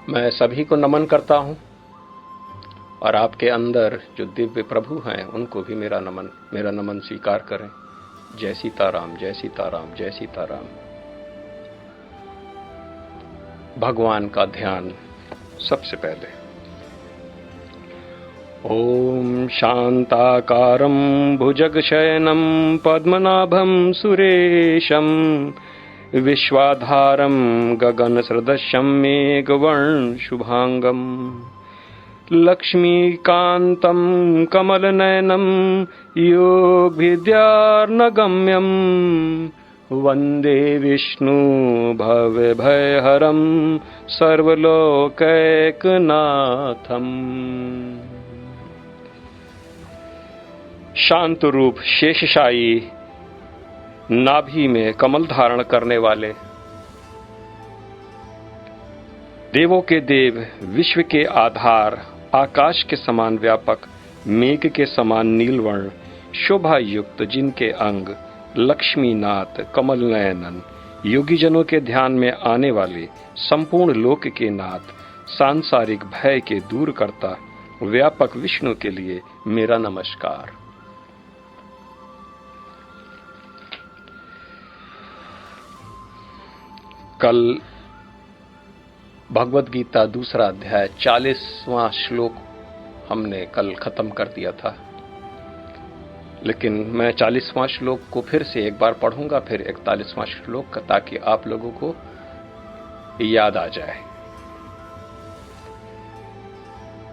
मैं सभी को नमन करता हूं और आपके अंदर जो दिव्य प्रभु हैं उनको भी मेरा नमन स्वीकार करें। जय सीताराम, जय सीताराम, जय सीताराम। भगवान का ध्यान सबसे पहले। ओम शांताकारं भुजगशयनं पद्मनाभं सुरेशं विश्वाधारं गगनसदृशं मेघवर्णशुभांगं लक्ष्मीकान्तं कमलनयनं योगविद्यार्णगम्यं वन्दे विष्णु भवभयहरं सर्वलोकैकनाथम्। शांत रूप शेषशायी नाभि में कमल धारण करने वाले, देवों के देव, विश्व के आधार, आकाश के समान व्यापक, मेघ के समान नीलवर्ण, शोभा युक्त जिनके अंग, लक्ष्मीनाथ, कमल नयनन, योगीजनों के ध्यान में आने वाले, संपूर्ण लोक के नाथ, सांसारिक भय के दूर करता व्यापक विष्णु के लिए मेरा नमस्कार। कल भगवद गीता दूसरा अध्याय 40वां श्लोक हमने कल खत्म कर दिया था, लेकिन मैं 40वां श्लोक को फिर से एक बार पढ़ूंगा, फिर 41वां श्लोक, ताकि आप लोगों को याद आ जाए।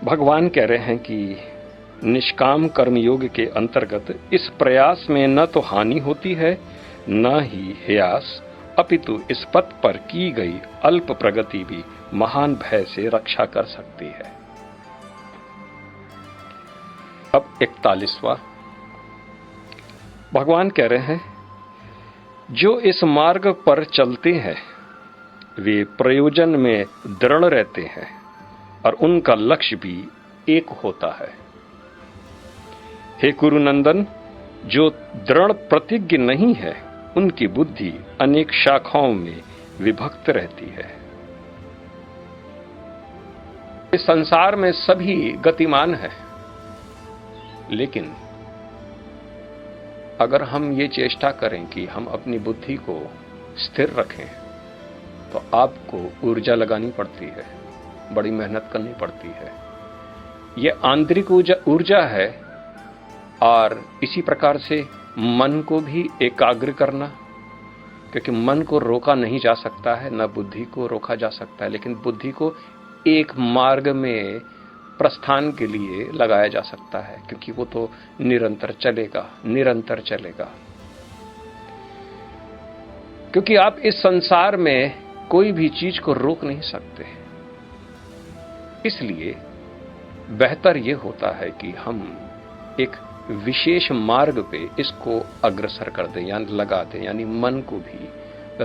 भगवान कह रहे हैं कि निष्काम कर्मयोग के अंतर्गत इस प्रयास में न तो हानि होती है न ही ह्यास, अपितु इस पथ पर की गई अल्प प्रगति भी महान भय से रक्षा कर सकती है। अब 41वां भगवान कह रहे हैं, जो इस मार्ग पर चलते हैं वे प्रयोजन में दृढ़ रहते हैं और उनका लक्ष्य भी एक होता है। हे कुरुनंदन, जो दृढ़ प्रतिज्ञ नहीं है उनकी बुद्धि अनेक शाखाओं में विभक्त रहती है। इस संसार में सभी गतिमान है, लेकिन अगर हम ये चेष्टा करें कि हम अपनी बुद्धि को स्थिर रखें तो आपको ऊर्जा लगानी पड़ती है, बड़ी मेहनत करनी पड़ती है। ये आंतरिक ऊर्जा है और इसी प्रकार से मन को भी एकाग्र करना, क्योंकि मन को रोका नहीं जा सकता है, न बुद्धि को रोका जा सकता है, लेकिन बुद्धि को एक मार्ग में प्रस्थान के लिए लगाया जा सकता है, क्योंकि वो तो निरंतर चलेगा। क्योंकि आप इस संसार में कोई भी चीज को रोक नहीं सकते, इसलिए बेहतर ये होता है कि हम एक विशेष मार्ग पे इसको अग्रसर कर दें, यानी लगा दें। यानी मन को भी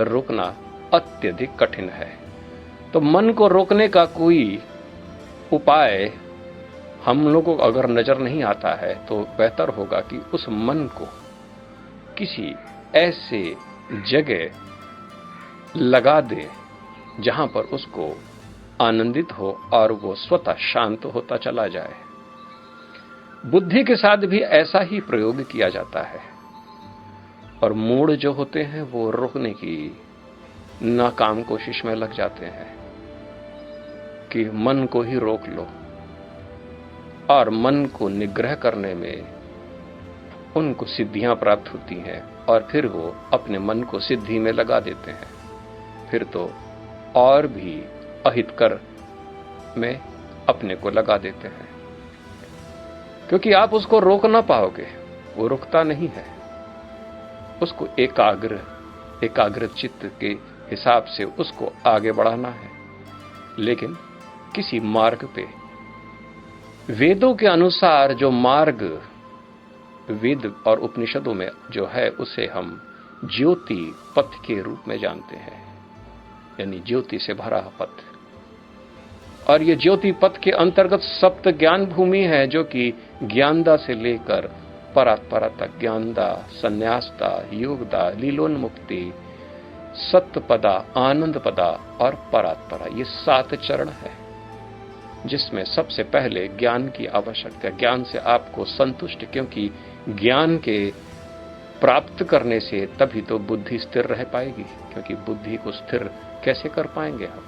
रोकना अत्यधिक कठिन है, तो मन को रोकने का कोई उपाय हम लोगों को अगर नजर नहीं आता है तो बेहतर होगा कि उस मन को किसी ऐसे जगह लगा दें जहां पर उसको आनंदित हो और वो स्वतः शांत होता चला जाए। बुद्धि के साथ भी ऐसा ही प्रयोग किया जाता है, और मूड जो होते हैं वो रोकने की नाकाम कोशिश में लग जाते हैं कि मन को ही रोक लो, और मन को निग्रह करने में उनको सिद्धियां प्राप्त होती हैं और फिर वो अपने मन को सिद्धि में लगा देते हैं, फिर तो और भी अहितकर में अपने को लगा देते हैं, क्योंकि आप उसको रोक ना पाओगे, वो रुकता नहीं है। उसको एकाग्र चित्त के हिसाब से उसको आगे बढ़ाना है, लेकिन किसी मार्ग पे वेदों के अनुसार जो मार्ग वेद और उपनिषदों में जो है उसे हम ज्योति पथ के रूप में जानते हैं, यानी ज्योति से भरा पथ। और ये ज्योति पथ के अंतर्गत सप्त ज्ञान भूमि है, जो कि ज्ञानदा से लेकर परात्परा तक, ज्ञानदा, संन्यासदा, योगदा, लीलोन्मुक्ति, सत्पदा, आनंद पदा और परात्परा, ये 7 चरण है। जिसमें सबसे पहले ज्ञान की आवश्यकता है। ज्ञान से आपको संतुष्ट, क्योंकि ज्ञान के प्राप्त करने से तभी तो बुद्धि स्थिर रह पाएगी, क्योंकि बुद्धि को स्थिर कैसे कर पाएंगे हम।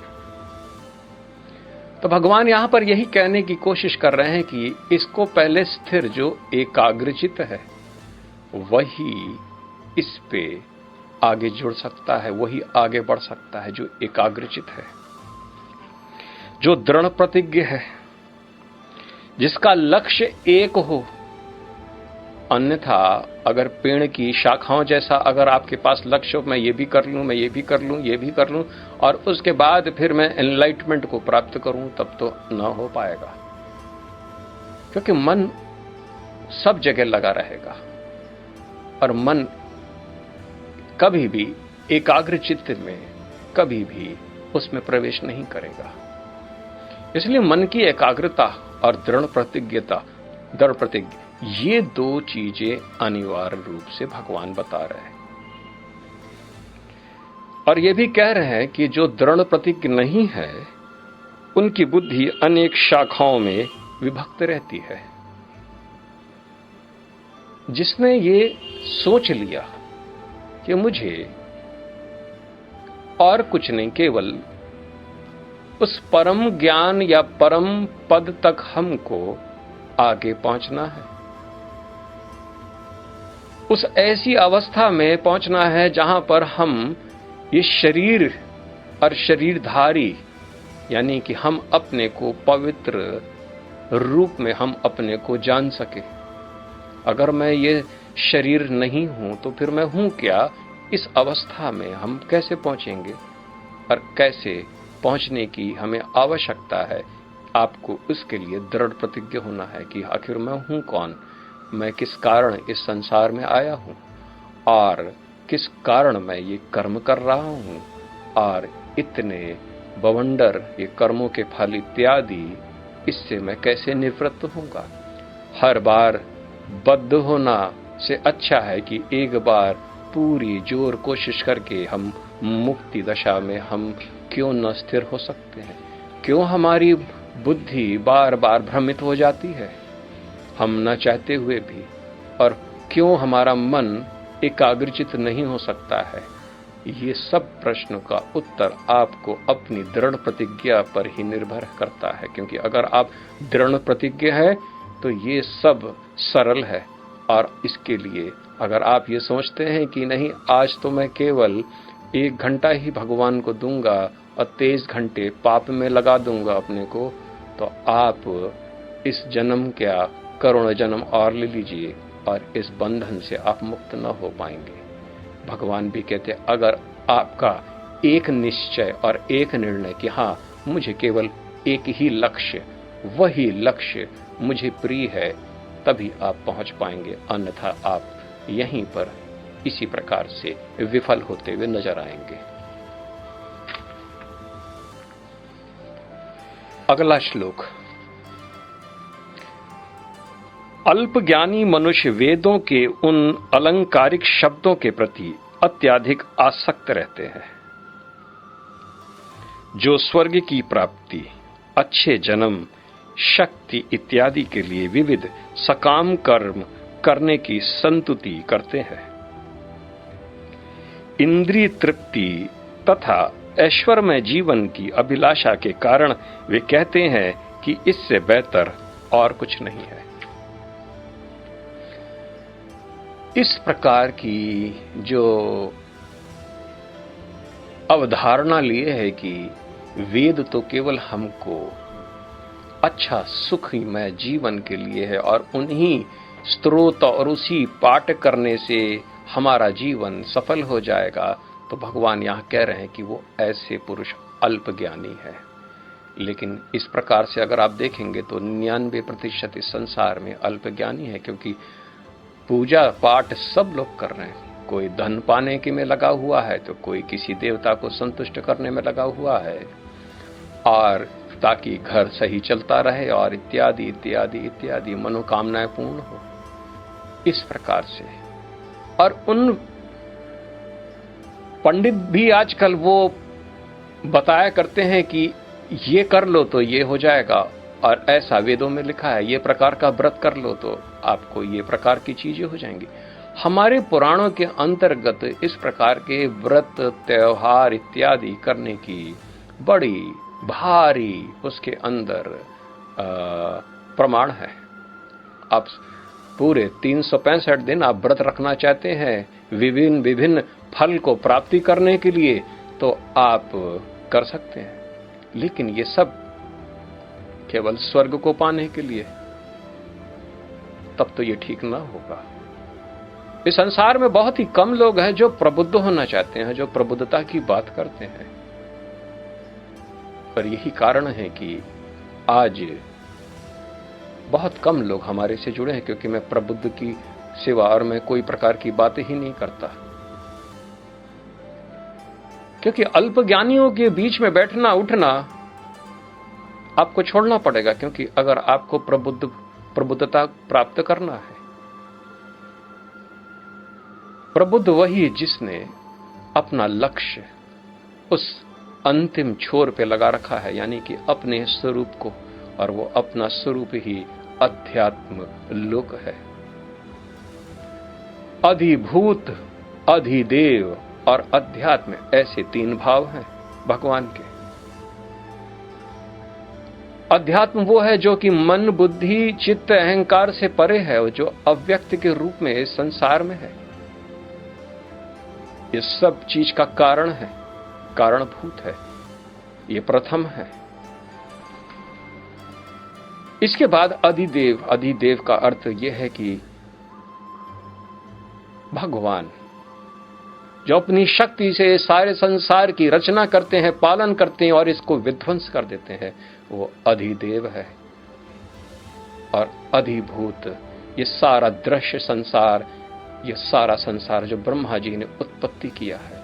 तो भगवान यहां पर यही कहने की कोशिश कर रहे हैं कि इसको पहले स्थिर, जो एकाग्रचित है, वही इस पे आगे जुड़ सकता है, वही आगे बढ़ सकता है जो एकाग्रचित है, जो दृढ़ प्रतिज्ञ है, जिसका लक्ष्य एक हो। अन्यथा अगर पेड़ की शाखाओं जैसा अगर आपके पास लक्ष्य हो, मैं ये भी कर लूं, मैं ये भी कर लूं, ये भी कर लूं, और उसके बाद फिर मैं एनलाइटमेंट को प्राप्त करूं, तब तो न हो पाएगा, क्योंकि मन सब जगह लगा रहेगा और मन कभी भी एकाग्र चित्त में कभी भी उसमें प्रवेश नहीं करेगा। इसलिए मन की एकाग्रता और दृढ़ प्रतिज्ञ, ये दो चीजें अनिवार्य रूप से भगवान बता रहे हैं। और ये भी कह रहे हैं कि जो दृढ़ प्रतिज्ञ नहीं है, उनकी बुद्धि अनेक शाखाओं में विभक्त रहती है। जिसने ये सोच लिया कि मुझे और कुछ नहीं, केवल उस परम ज्ञान या परम पद तक हमको आगे पहुंचना है, उस ऐसी अवस्था में पहुंचना है जहां पर हम ये शरीर और शरीरधारी, यानी कि हम अपने को पवित्र रूप में हम अपने को जान सके। अगर मैं ये शरीर नहीं हूं तो फिर मैं हूं क्या? इस अवस्था में हम कैसे पहुंचेंगे और कैसे पहुंचने की हमें आवश्यकता है। आपको उसके लिए दृढ़ प्रतिज्ञ होना है कि आखिर मैं हूं कौन, मैं किस कारण इस संसार में आया हूं और किस कारण मैं ये कर्म कर रहा हूं, और इतने बवंडर ये कर्मों के फल इत्यादि, इससे मैं कैसे निवृत्त होऊंगा। हर बार बद्ध होना से अच्छा है कि एक बार पूरी जोर कोशिश करके हम मुक्ति दशा में हम क्यों न स्थिर हो सकते हैं। क्यों हमारी बुद्धि बार बार भ्रमित हो जाती है हम न चाहते हुए भी, और क्यों हमारा मन एकाग्रचित नहीं हो सकता है। ये सब प्रश्नों का उत्तर आपको अपनी दृढ़ प्रतिज्ञा पर ही निर्भर करता है, क्योंकि अगर आप दृढ़ प्रतिज्ञ है तो ये सब सरल है। और इसके लिए अगर आप ये सोचते हैं कि नहीं, आज तो मैं केवल 1 घंटा ही भगवान को दूंगा और 23 घंटे पाप में लगा दूंगा अपने को, तो आप इस जन्म क्या करोड़ों जन्म और ले लीजिए और इस बंधन से आप मुक्त न हो पाएंगे। भगवान भी कहते हैं, अगर आपका एक निश्चय और एक निर्णय कि हाँ, मुझे केवल एक ही लक्ष्य, वही लक्ष्य मुझे प्रिय है, तभी आप पहुंच पाएंगे। अन्यथा आप यहीं पर इसी प्रकार से विफल होते हुए नजर आएंगे। अगला श्लोक। अल्पज्ञानी मनुष्य वेदों के उन अलंकारिक शब्दों के प्रति अत्यधिक आसक्त रहते हैं जो स्वर्ग की प्राप्ति, अच्छे जन्म, शक्ति इत्यादि के लिए विविध सकाम कर्म करने की संतुति करते हैं। इंद्रिय तृप्ति तथा ऐश्वर्यमय जीवन की अभिलाषा के कारण वे कहते हैं कि इससे बेहतर और कुछ नहीं है। इस प्रकार की जो अवधारणा लिए है कि वेद तो केवल हमको अच्छा सुखमय जीवन के लिए है और उन्हीं स्त्रोत और उसी पाठ करने से हमारा जीवन सफल हो जाएगा, तो भगवान यहाँ कह रहे हैं कि वो ऐसे पुरुष अल्पज्ञानी है। लेकिन इस प्रकार से अगर आप देखेंगे तो 99% इस संसार में अल्पज्ञानी है, क्योंकि पूजा पाठ सब लोग कर रहे हैं। कोई धन पाने के में लगा हुआ है तो कोई किसी देवता को संतुष्ट करने में लगा हुआ है, और ताकि घर सही चलता रहे और इत्यादि इत्यादि इत्यादि मनोकामनाएं पूर्ण हो। इस प्रकार से और उन पंडित भी आजकल वो बताया करते हैं कि ये कर लो तो ये हो जाएगा, और ऐसा वेदों में लिखा है, ये प्रकार का व्रत कर लो तो आपको ये प्रकार की चीजें हो जाएंगी। हमारे पुराणों के अंतर्गत इस प्रकार के व्रत, त्योहार इत्यादि करने की बड़ी भारी उसके अंदर प्रमाण है। आप पूरे 365 दिन आप व्रत रखना चाहते हैं विभिन्न विभिन्न फल को प्राप्ति करने के लिए, तो आप कर सकते हैं, लेकिन ये सब केवल स्वर्ग को पाने के लिए, तब तो ये ठीक ना होगा। इस संसार में बहुत ही कम लोग हैं जो प्रबुद्ध होना चाहते हैं, जो प्रबुद्धता की बात करते हैं। पर यही कारण है कि आज बहुत कम लोग हमारे से जुड़े हैं, क्योंकि मैं प्रबुद्ध की सिवा और मैं कोई प्रकार की बातें ही नहीं करता। क्योंकि अल्पज्ञानियों के बीच में बैठना उठना आपको छोड़ना पड़ेगा, क्योंकि अगर आपको प्रबुद्धता प्राप्त करना है, प्रबुद्ध वही जिसने अपना लक्ष्य उस अंतिम छोर पे लगा रखा है, यानी कि अपने स्वरूप को, और वो अपना स्वरूप ही अध्यात्म लोक है। अधिभूत, अधिदेव और अध्यात्म, ऐसे 3 भाव हैं भगवान के। अध्यात्म वो है जो कि मन, बुद्धि, चित्त, अहंकार से परे है, जो अव्यक्त के रूप में इस संसार में है। ये सब चीज का कारण है, कारणभूत है, ये प्रथम है। इसके बाद अधिदेव। अधिदेव का अर्थ यह है कि भगवान जो अपनी शक्ति से सारे संसार की रचना करते हैं, पालन करते हैं और इसको विध्वंस कर देते हैं, वो अधिदेव है। और अधिभूत, ये सारा दृश्य संसार, ये सारा संसार जो ब्रह्मा जी ने उत्पत्ति किया है,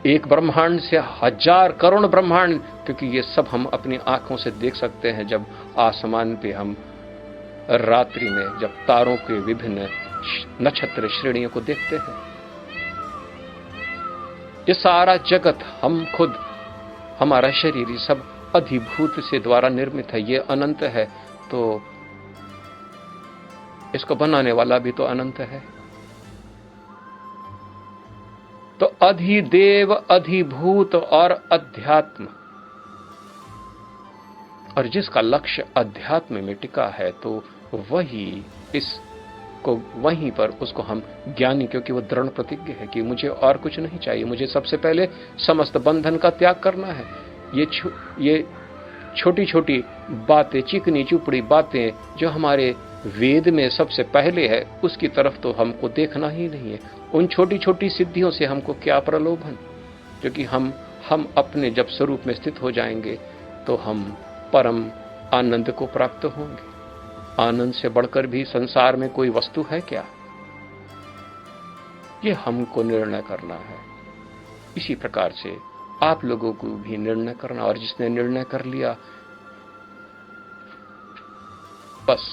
एक ब्रह्मांड से 1000 करोड़ ब्रह्मांड, क्योंकि ये सब हम अपनी आंखों से देख सकते हैं जब आसमान पे हम रात्रि में जब तारों के विभिन्न नक्षत्र श्रेणियों को देखते हैं। ये सारा जगत, हम खुद, हमारा शरीर, ये सब अधिभूत से द्वारा निर्मित है, ये अनंत है, तो इसको बनाने वाला भी तो अनंत है। तो अधिदेव, अधिभूत और अध्यात्म, और जिसका लक्ष्य अध्यात्म में टिका है, तो वही इसको वहीं पर उसको हम ज्ञानी, क्योंकि वो दृढ़ प्रतिज्ञ है कि मुझे और कुछ नहीं चाहिए, मुझे सबसे पहले समस्त बंधन का त्याग करना है। ये छोटी छोटी बातें, चिकनी चुपड़ी बातें जो हमारे वेद में सबसे पहले है, उसकी तरफ तो हमको देखना ही नहीं है। उन छोटी छोटी सिद्धियों से हमको क्या प्रलोभन, क्योंकि हम अपने जब स्वरूप में स्थित हो जाएंगे तो हम परम आनंद को प्राप्त होंगे। आनंद से बढ़कर भी संसार में कोई वस्तु है क्या? ये हमको निर्णय करना है। इसी प्रकार से आप लोगों को भी निर्णय करना, और जिसने निर्णय कर लिया बस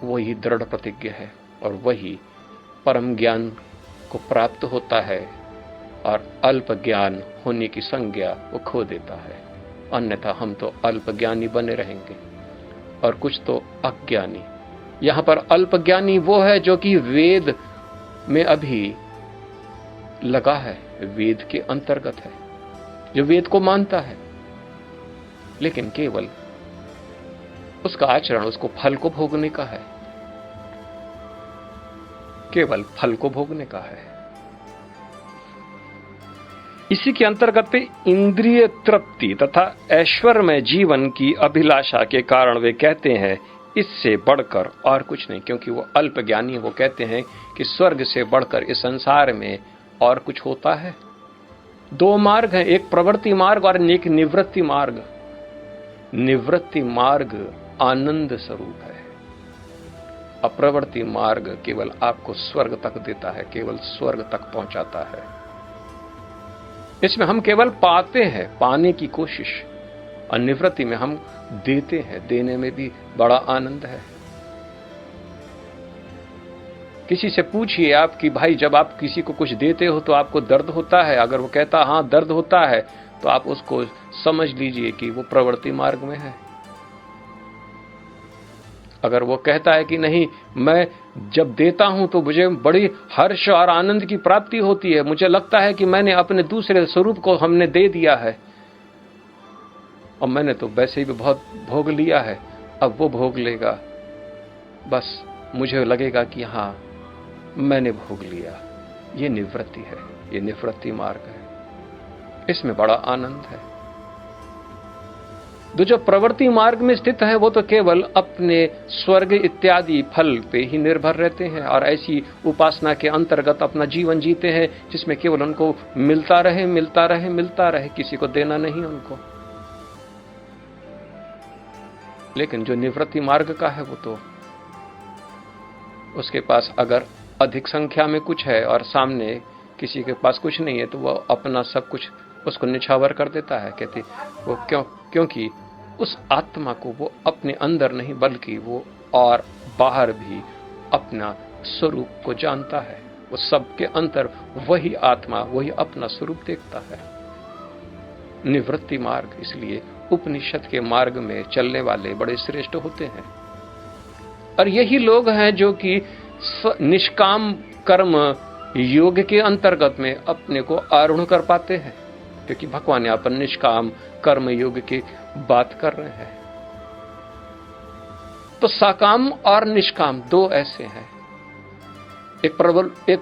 वही दृढ़ प्रतिज्ञ है, और वही परम ज्ञान को प्राप्त होता है, और अल्प ज्ञान होने की संज्ञा वो खो देता है। अन्यथा हम तो अल्प ज्ञानी बने रहेंगे, और कुछ तो अज्ञानी। यहां पर अल्प ज्ञानी वो है जो कि वेद में अभी लगा है, वेद के अंतर्गत है, जो वेद को मानता है, लेकिन केवल उसका आचरण उसको फल को भोगने का है, केवल फल को भोगने का है। इसी के अंतर्गत पे इंद्रिय तृप्ति तथा ऐश्वर्यमय जीवन की अभिलाषा के कारण वे कहते हैं इससे बढ़कर और कुछ नहीं, क्योंकि वो अल्प ज्ञानी, वो कहते हैं कि स्वर्ग से बढ़कर इस संसार में और कुछ होता है। 2 मार्ग हैं, एक प्रवृत्ति मार्ग और एक निवृत्ति मार्ग। निवृत्ति मार्ग आनंद स्वरूप है, अप्रवृत्ति मार्ग केवल आपको स्वर्ग तक देता है, केवल स्वर्ग तक पहुंचाता है। इसमें हम केवल पाते हैं, पाने की कोशिश, और निवृत्ति में हम देते हैं, देने में भी बड़ा आनंद है। किसी से पूछिए आप कि भाई जब आप किसी को कुछ देते हो तो आपको दर्द होता है? अगर वो कहता हाँ दर्द होता है, तो आप उसको समझ लीजिए कि वो प्रवृत्ति मार्ग में है। अगर वो कहता है कि नहीं, मैं जब देता हूं तो मुझे बड़ी हर्ष और आनंद की प्राप्ति होती है, मुझे लगता है कि मैंने अपने दूसरे स्वरूप को हमने दे दिया है और मैंने तो वैसे ही बहुत भोग लिया है, अब वो भोग लेगा, बस मुझे लगेगा कि हां मैंने भोग लिया। ये निवृत्ति है, ये निवृत्ति मार्ग है, इसमें बड़ा आनंद है। तो जो प्रवृत्ति मार्ग में स्थित है वो तो केवल अपने स्वर्ग इत्यादि फल पे ही निर्भर रहते हैं और ऐसी उपासना के अंतर्गत अपना जीवन जीते हैं जिसमें केवल उनको मिलता रहे मिलता रहे मिलता रहे, किसी को देना नहीं उनको। लेकिन जो निवृत्ति मार्ग का है वो तो उसके पास अगर अधिक संख्या में कुछ है और सामने किसी के पास कुछ नहीं है तो वो अपना सब कुछ उसको निछावर कर देता है। कहते वो क्योंकि उस आत्मा को वो अपने अंदर नहीं बल्कि वो और बाहर भी अपना स्वरूप को जानता है। वो सबके अंदर वही आत्मा वही अपना स्वरूप देखता है। निवृत्ति मार्ग इसलिए उपनिषद के मार्ग में चलने वाले बड़े श्रेष्ठ होते हैं और यही लोग हैं जो कि निष्काम कर्म योग के अंतर्गत में अपने को आरूढ़ कर पाते हैं, क्योंकि भगवान यहाँ पर निष्काम कर्म योग की बात कर रहे हैं। तो सकाम और निष्काम दो ऐसे हैं, एक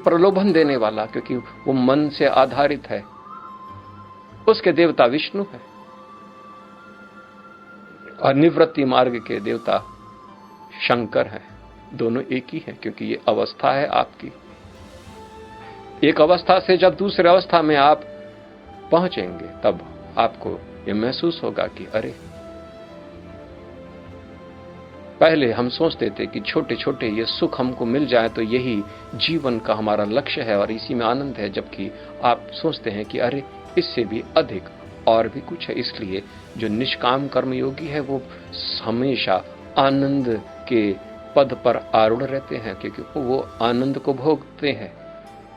प्रलोभन देने वाला क्योंकि वो मन से आधारित है, उसके देवता विष्णु है, और निवृत्ति मार्ग के देवता शंकर हैं। दोनों एक ही हैं क्योंकि ये अवस्था है आपकी। एक अवस्था से जब दूसरी अवस्था में आप पहुंचेंगे तब आपको ये महसूस होगा कि अरे, पहले हम सोचते थे कि छोटे छोटे ये सुख हमको मिल जाए तो यही जीवन का हमारा लक्ष्य है और इसी में आनंद है, जबकि आप सोचते हैं कि अरे इससे भी अधिक और भी कुछ है। इसलिए जो निष्काम कर्मयोगी है वो हमेशा आनंद के पद पर आरूढ़ रहते हैं क्योंकि वो आनंद को भोगते हैं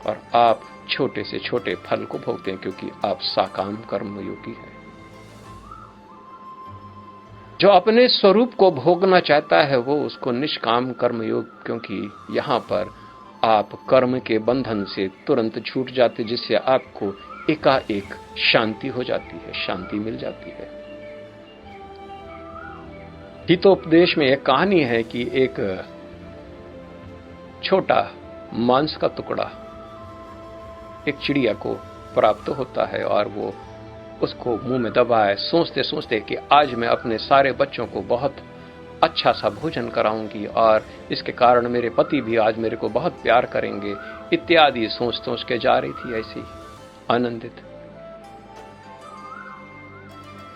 और आप छोटे से छोटे फल को भोगते हैं क्योंकि आप साकाम कर्मयोगी हैं। जो अपने स्वरूप को भोगना चाहता है वो उसको निष्काम कर्मयोग, क्योंकि यहां पर आप कर्म के बंधन से तुरंत छूट जाते, जिससे आपको एकाएक शांति हो जाती है, शांति मिल जाती है। हितोपदेश में एक कहानी है कि एक छोटा मांस का टुकड़ा एक चिड़िया को प्राप्त होता है और वो उसको मुंह में दबाए, सोचते सोचते कि आज मैं अपने सारे बच्चों को बहुत अच्छा सा भोजन कराऊंगी और इसके कारण मेरे पति भी आज मेरे को बहुत प्यार करेंगे, इत्यादि सोच सोच के जा रही थी ऐसी आनंदित।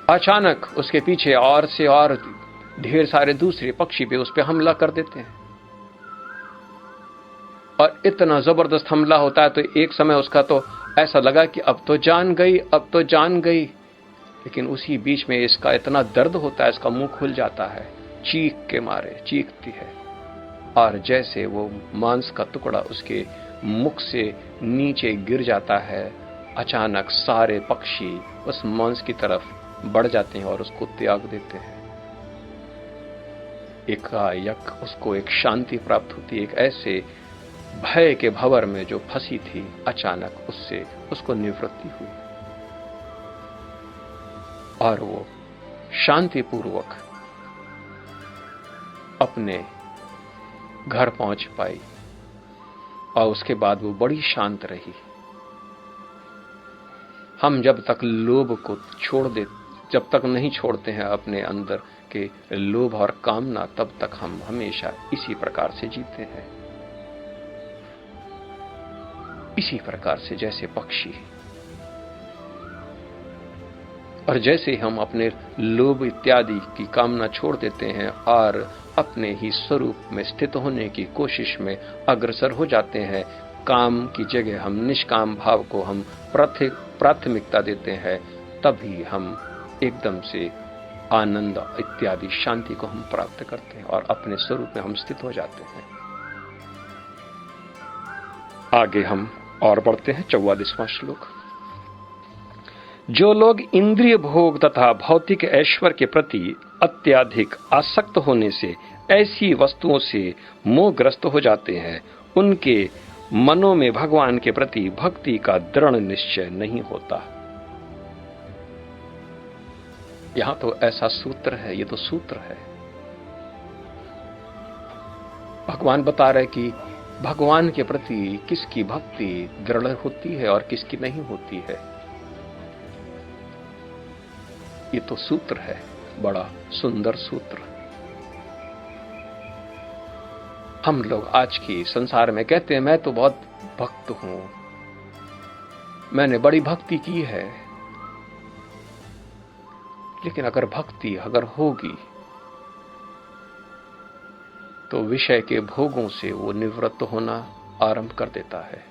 अचानक उसके पीछे और से और ढेर सारे दूसरे पक्षी भी उस पर हमला कर देते हैं और इतना जबरदस्त हमला होता है तो एक समय उसका तो ऐसा लगा कि अब तो जान गई, अब तो जान गई। लेकिन उसी बीच में इसका इतना दर्द होता है, इसका मुंह खुल जाता है, चीख के मारे चीखती है और जैसे वो मांस का टुकड़ा उसके मुख से नीचे गिर जाता है, अचानक सारे पक्षी उस मांस की तरफ बढ़ जाते हैं और उसको त्याग देते हैं। एकाएक उसको एक शांति प्राप्त होती है। एक ऐसे भय के भंवर में जो फंसी थी, अचानक उससे उसको निवृत्ति हुई और वो शांतिपूर्वक अपने घर पहुंच पाई और उसके बाद वो बड़ी शांत रही। हम जब तक लोभ को जब तक नहीं छोड़ते हैं अपने अंदर के लोभ और कामना, तब तक हम हमेशा इसी प्रकार से जीते हैं, इसी प्रकार से जैसे पक्षी। और जैसे हम अपने लोभ इत्यादि की कामना छोड़ देते हैं और अपने ही स्वरूप में स्थित होने की कोशिश में अग्रसर हो जाते हैं, काम की जगह हम निष्काम भाव को हम प्राथमिकता देते हैं, तभी हम एकदम से आनंद इत्यादि शांति को हम प्राप्त करते हैं और अपने स्वरूप में हम स्थित हो जाते हैं। आगे हम और बढ़ते हैं। 44वां श्लोक। जो लोग इंद्रिय भोग तथा भौतिक ऐश्वर्य के प्रति अत्यधिक आसक्त होने से ऐसी वस्तुओं से मोहग्रस्त हो जाते हैं, उनके मनों में भगवान के प्रति भक्ति का दृढ़ निश्चय नहीं होता। यहां तो ऐसा सूत्र है, ये तो सूत्र है। भगवान बता रहे कि भगवान के प्रति किसकी भक्ति दृढ़ होती है और किसकी नहीं होती है। ये तो सूत्र है, बड़ा सुंदर सूत्र। हम लोग आज की संसार में कहते हैं मैं तो बहुत भक्त हूं, मैंने बड़ी भक्ति की है। लेकिन अगर भक्ति होगी तो विषय के भोगों से वो निवृत्त होना आरंभ कर देता है,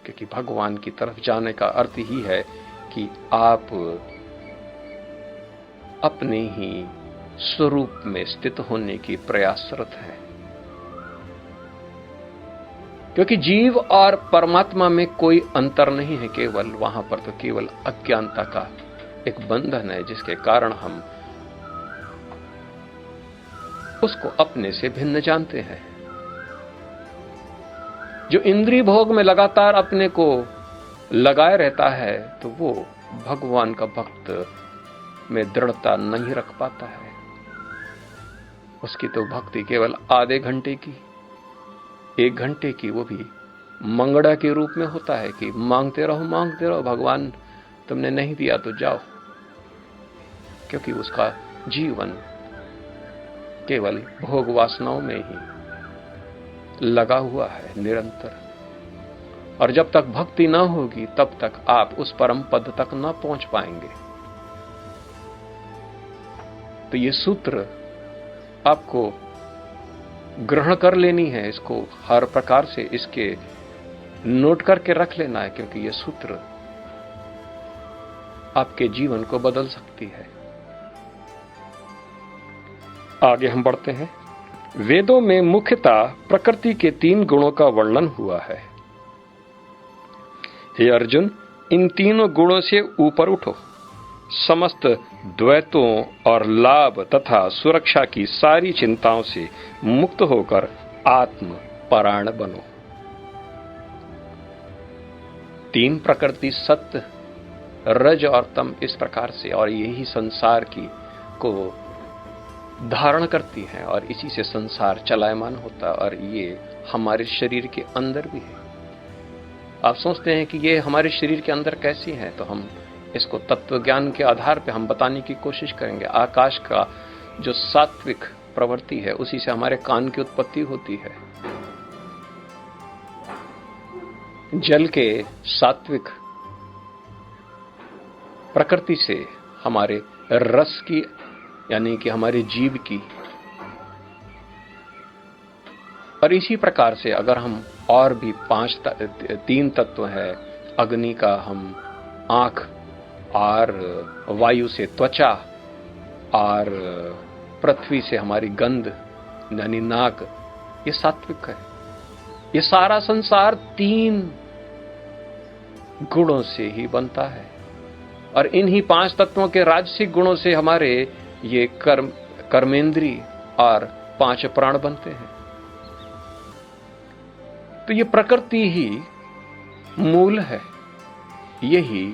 क्योंकि भगवान की तरफ जाने का अर्थ ही है कि आप अपने ही स्वरूप में स्थित होने की प्रयासरत हैं। क्योंकि जीव और परमात्मा में कोई अंतर नहीं है, केवल वहां पर तो केवल अज्ञानता का एक बंधन है, जिसके कारण हम उसको अपने से भिन्न जानते हैं। जो इंद्रिय भोग में लगातार अपने को लगाए रहता है तो वो भगवान का भक्त में दृढ़ता नहीं रख पाता है। उसकी तो भक्ति केवल आधे घंटे की, 1 घंटे की, वो भी मंगड़ा के रूप में होता है कि मांगते रहो भगवान, तुमने नहीं दिया तो जाओ। क्योंकि उसका जीवन केवल भोग वासनाओं में ही लगा हुआ है निरंतर। और जब तक भक्ति ना होगी तब तक आप उस परम पद तक ना पहुंच पाएंगे। तो ये सूत्र आपको ग्रहण कर लेनी है, इसको हर प्रकार से इसके नोट करके रख लेना है, क्योंकि ये सूत्र आपके जीवन को बदल सकती है। आगे हम बढ़ते हैं। वेदों में मुख्यतः प्रकृति के 3 गुणों का वर्णन हुआ है। हे अर्जुन, इन तीनों गुणों से ऊपर उठो, समस्त द्वैतों और लाभ तथा सुरक्षा की सारी चिंताओं से मुक्त होकर आत्म परायण बनो। 3 प्रकृति सत्य, रज और तम, इस प्रकार से, और यही संसार की को धारण करती हैं और इसी से संसार चलायमान होता है। और ये हमारे शरीर के अंदर भी है। आप सोचते हैं कि ये हमारे शरीर के अंदर कैसी है, तो हम इसको तत्व ज्ञान के आधार पे हम बताने की कोशिश करेंगे। आकाश का जो सात्विक प्रवृत्ति है, उसी से हमारे कान की उत्पत्ति होती है। जल के सात्विक प्रकृति से हमारे रस की, यानी कि हमारे जीव की, और इसी प्रकार से अगर हम और भी 3 तत्व है, अग्नि का हम आंख, और वायु से त्वचा, और पृथ्वी से हमारी गंध यानी नाक, ये सात्विक है। ये सारा संसार 3 गुणों से ही बनता है। और इन्हीं 5 तत्वों के राजसिक गुणों से हमारे ये कर्मेंद्री और 5 प्राण बनते हैं। तो ये प्रकृति ही मूल है, यही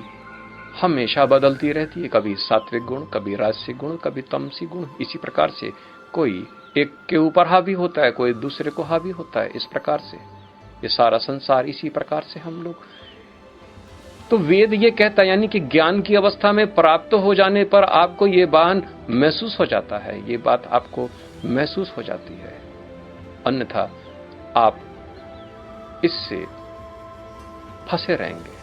हमेशा बदलती रहती है। कभी सात्विक गुण, कभी राजसिक गुण, कभी तमसी गुण। इसी प्रकार से कोई एक के ऊपर हावी होता है, कोई दूसरे को हावी होता है। इस प्रकार से ये सारा संसार, इसी प्रकार से हम लोग। तो वेद ये कहता है, यानी कि ज्ञान की अवस्था में प्राप्त हो जाने पर आपको ये बात महसूस हो जाता है, ये बात आपको महसूस हो जाती है, अन्यथा आप इससे फंसे रहेंगे।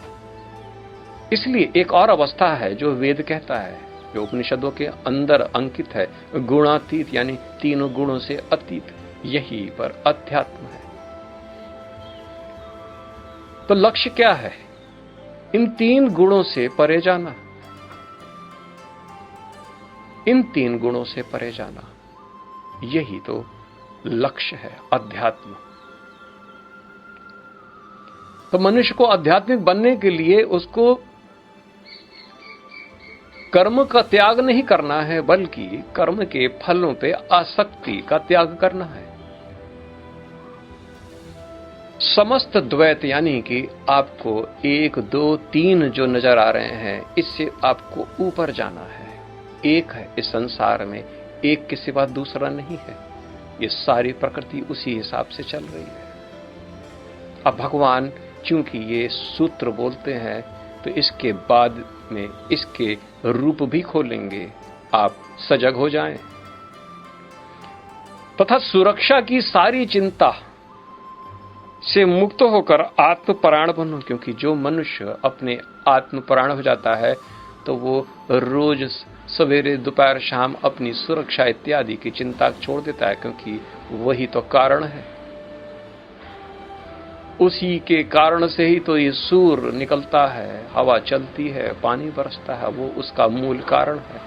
इसलिए एक और अवस्था है जो वेद कहता है, जो उपनिषदों के अंदर अंकित है, गुणातीत, यानी 3 गुणों से अतीत, यही पर अध्यात्म है। तो लक्ष्य क्या है? इन 3 गुणों से परे जाना, इन 3 गुणों से परे जाना, यही तो लक्ष्य है, अध्यात्म। तो मनुष्य को आध्यात्मिक बनने के लिए उसको कर्म का त्याग नहीं करना है, बल्कि कर्म के फलों पे आसक्ति का त्याग करना है। समस्त द्वैत यानी कि आपको 1, 2, 3 जो नजर आ रहे हैं, इससे आपको ऊपर जाना है। एक है इस संसार में, एक के सिवा दूसरा नहीं है। ये सारी प्रकृति उसी हिसाब से चल रही है। अब भगवान चूंकि ये सूत्र बोलते हैं, तो इसके बाद में इसके रूप भी खोलेंगे, आप सजग हो जाएं। तथा सुरक्षा की सारी चिंता से मुक्त होकर आत्मपरायण बनो, क्योंकि जो मनुष्य अपने आत्मपरायण हो जाता है तो वो रोज सवेरे दोपहर शाम अपनी सुरक्षा इत्यादि की चिंता छोड़ देता है, क्योंकि वही तो कारण है। उसी के कारण से ही तो ये सूर्य निकलता है, हवा चलती है, पानी बरसता है, वो उसका मूल कारण है।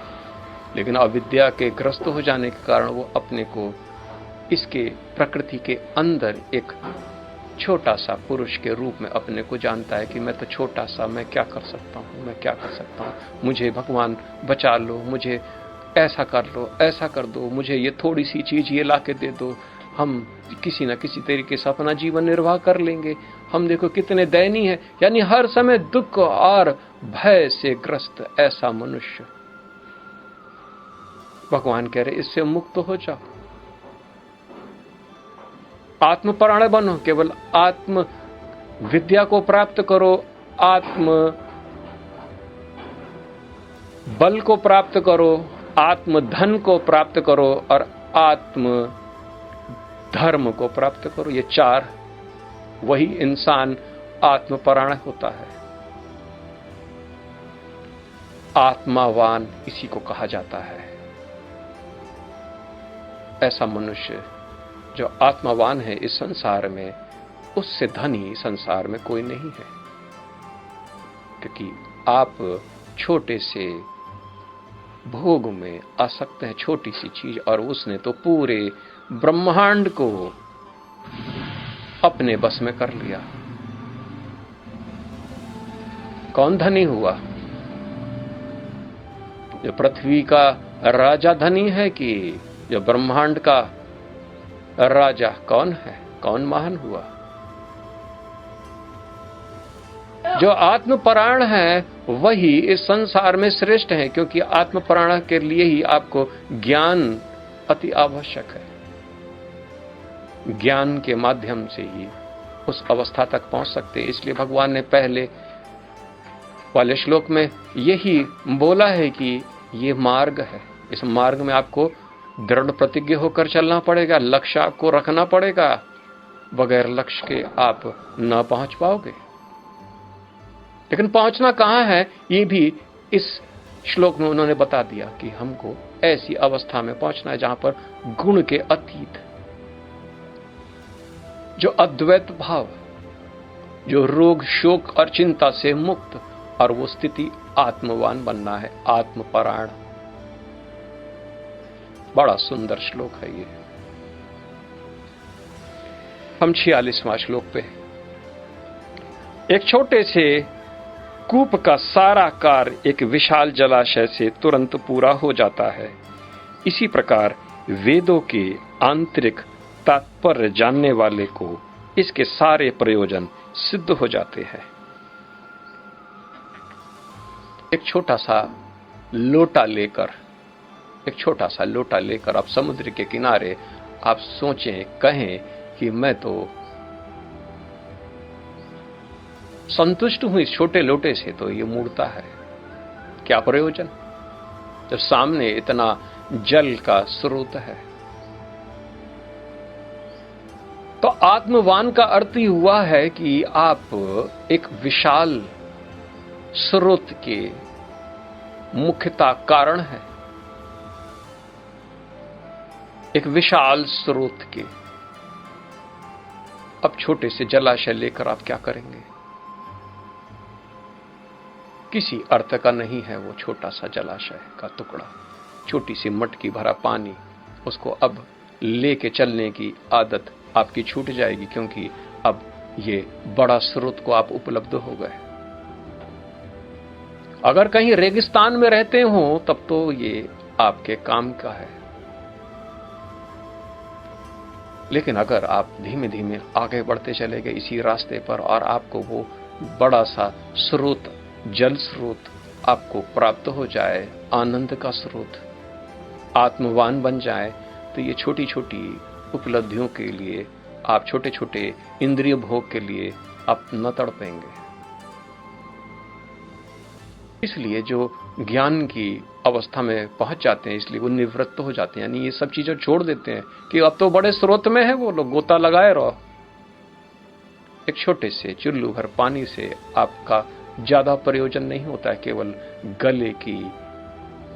लेकिन अविद्या के ग्रस्त हो जाने के कारण वो अपने को इसके प्रकृति के अंदर एक छोटा सा पुरुष के रूप में अपने को जानता है कि मैं तो छोटा सा, मैं क्या कर सकता हूँ, मैं क्या कर सकता हूँ, मुझे भगवान बचा लो, मुझे ऐसा कर लो, ऐसा कर दो, मुझे ये थोड़ी सी चीज ये ला के दे दो, हम किसी न किसी तरीके से अपना जीवन निर्वाह कर लेंगे। हम देखो कितने दयनीय है, यानी हर समय दुख और भय से ग्रस्त ऐसा मनुष्य। भगवान कह रहे इससे मुक्त हो जाओ, आत्मपरायण बनो, केवल आत्म विद्या को प्राप्त करो, आत्म बल को प्राप्त करो, आत्म धन को प्राप्त करो और आत्म धर्म को प्राप्त करो। ये 4, वही इंसान आत्मपरायण होता है। आत्मावान इसी को कहा जाता है। ऐसा मनुष्य जो आत्मावान है इस संसार में, उससे धनी संसार में कोई नहीं है। क्योंकि आप छोटे से भोग में आसक्त हैं, छोटी सी चीज, और उसने तो पूरे ब्रह्मांड को अपने बस में कर लिया। कौन धनी हुआ? जो पृथ्वी का राजा धनी है कि जो ब्रह्मांड का राजा? कौन है? कौन महान हुआ? जो आत्मपरायण है वही इस संसार में श्रेष्ठ है, क्योंकि आत्मपरायण के लिए ही आपको ज्ञान अति आवश्यक है। ज्ञान के माध्यम से ही उस अवस्था तक पहुंच सकते हैं। इसलिए भगवान ने पहले वाले श्लोक में यही बोला है कि ये मार्ग है, इस मार्ग में आपको दृढ़ प्रतिज्ञ होकर चलना पड़ेगा, लक्ष्य आपको रखना पड़ेगा। बगैर लक्ष्य के आप न पहुंच पाओगे। लेकिन पहुंचना कहां है, ये भी इस श्लोक में उन्होंने बता दिया कि हमको ऐसी अवस्था में पहुंचना है जहां पर गुण के अतीत, जो अद्वैत भाव, जो रोग शोक और चिंता से मुक्त, और वो स्थिति आत्मवान बनना है, आत्मपरायण। बड़ा सुंदर श्लोक है ये। हम 46वां श्लोक पे, एक छोटे से कूप का सारा कार्य एक विशाल जलाशय से तुरंत पूरा हो जाता है। इसी प्रकार वेदों के आंतरिक तात्पर्य जानने वाले को इसके सारे प्रयोजन सिद्ध हो जाते हैं। एक छोटा सा लोटा लेकर आप समुद्र के किनारे आप सोचें, कहें कि मैं तो संतुष्ट हूं इस छोटे लोटे से, तो ये मूर्ता है। क्या प्रयोजन जब सामने इतना जल का स्रोत है? तो आत्मवान का अर्थ ही हुआ है कि आप एक विशाल स्रोत के मुख्यता कारण है, एक विशाल स्रोत के। अब छोटे से जलाशय लेकर आप क्या करेंगे? किसी अर्थ का नहीं है वो छोटा सा जलाशय का टुकड़ा, छोटी सी मटकी भरा पानी, उसको अब लेके चलने की आदत आपकी छूट जाएगी, क्योंकि अब ये बड़ा स्रोत को आप उपलब्ध हो गए। अगर कहीं रेगिस्तान में रहते हो तब तो ये आपके काम का है, लेकिन अगर आप धीमे धीमे आगे बढ़ते चले गए इसी रास्ते पर और आपको वो बड़ा सा स्रोत, जल स्रोत आपको प्राप्त हो जाए, आनंद का स्रोत, आत्मवान बन जाए, तो ये छोटी छोटी उपलब्धियों के लिए आप, छोटे छोटे इंद्रिय भोग के लिए आप न तड़पेंगे। इसलिए जो ज्ञान की अवस्था में पहुंच जाते हैं, इसलिए वो निवृत्त हो जाते हैं, यानी ये सब चीजें छोड़ देते हैं कि अब तो बड़े स्रोत में है, वो लोग गोता लगाए रहो। एक छोटे से चुल्लू भर पानी से आपका ज्यादा प्रयोजन नहीं होता है, केवल गले की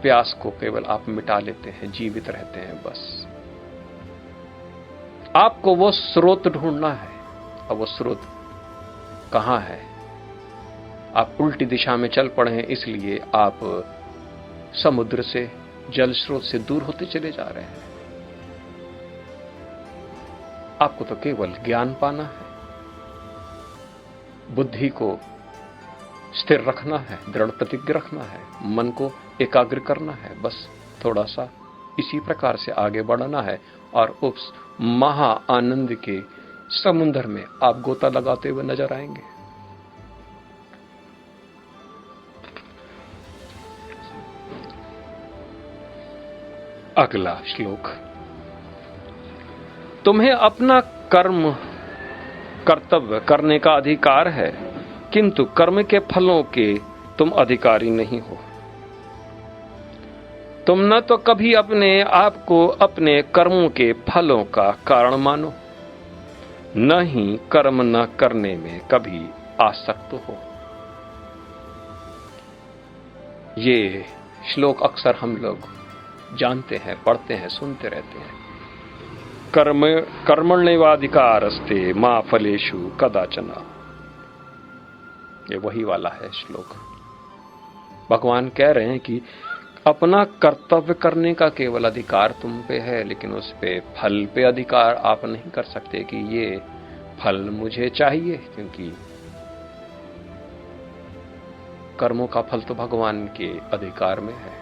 प्यास को केवल आप मिटा लेते हैं, जीवित रहते हैं बस। आपको वो स्रोत ढूंढना है। अब वो स्रोत कहां है? आप उल्टी दिशा में चल पड़े हैं, इसलिए आप समुद्र से, जल स्रोत से दूर होते चले जा रहे हैं। आपको तो केवल ज्ञान पाना है, बुद्धि को स्थिर रखना है, दृढ़ प्रतिज्ञ रखना है, मन को एकाग्र करना है, बस थोड़ा सा इसी प्रकार से आगे बढ़ना है और उस महा आनंद के समुद्र में आप गोता लगाते हुए नजर आएंगे। अगला श्लोक। तुम्हें अपना कर्म कर्तव्य करने का अधिकार है, किंतु कर्म के फलों के तुम अधिकारी नहीं हो। तुम न तो कभी अपने आप को अपने कर्मों के फलों का कारण मानो, न ही कर्म न करने में कभी आसक्त हो। ये श्लोक अक्सर हम लोग जानते हैं, पढ़ते हैं, सुनते रहते हैं। कर्मण्येवाधिकारस्ते मा फलेषु कदाचन। ये वही वाला है श्लोक। भगवान कह रहे हैं कि अपना कर्तव्य करने का केवल अधिकार तुम पे है, लेकिन उस पे फल पे अधिकार आप नहीं कर सकते कि ये फल मुझे चाहिए, क्योंकि कर्मों का फल तो भगवान के अधिकार में है।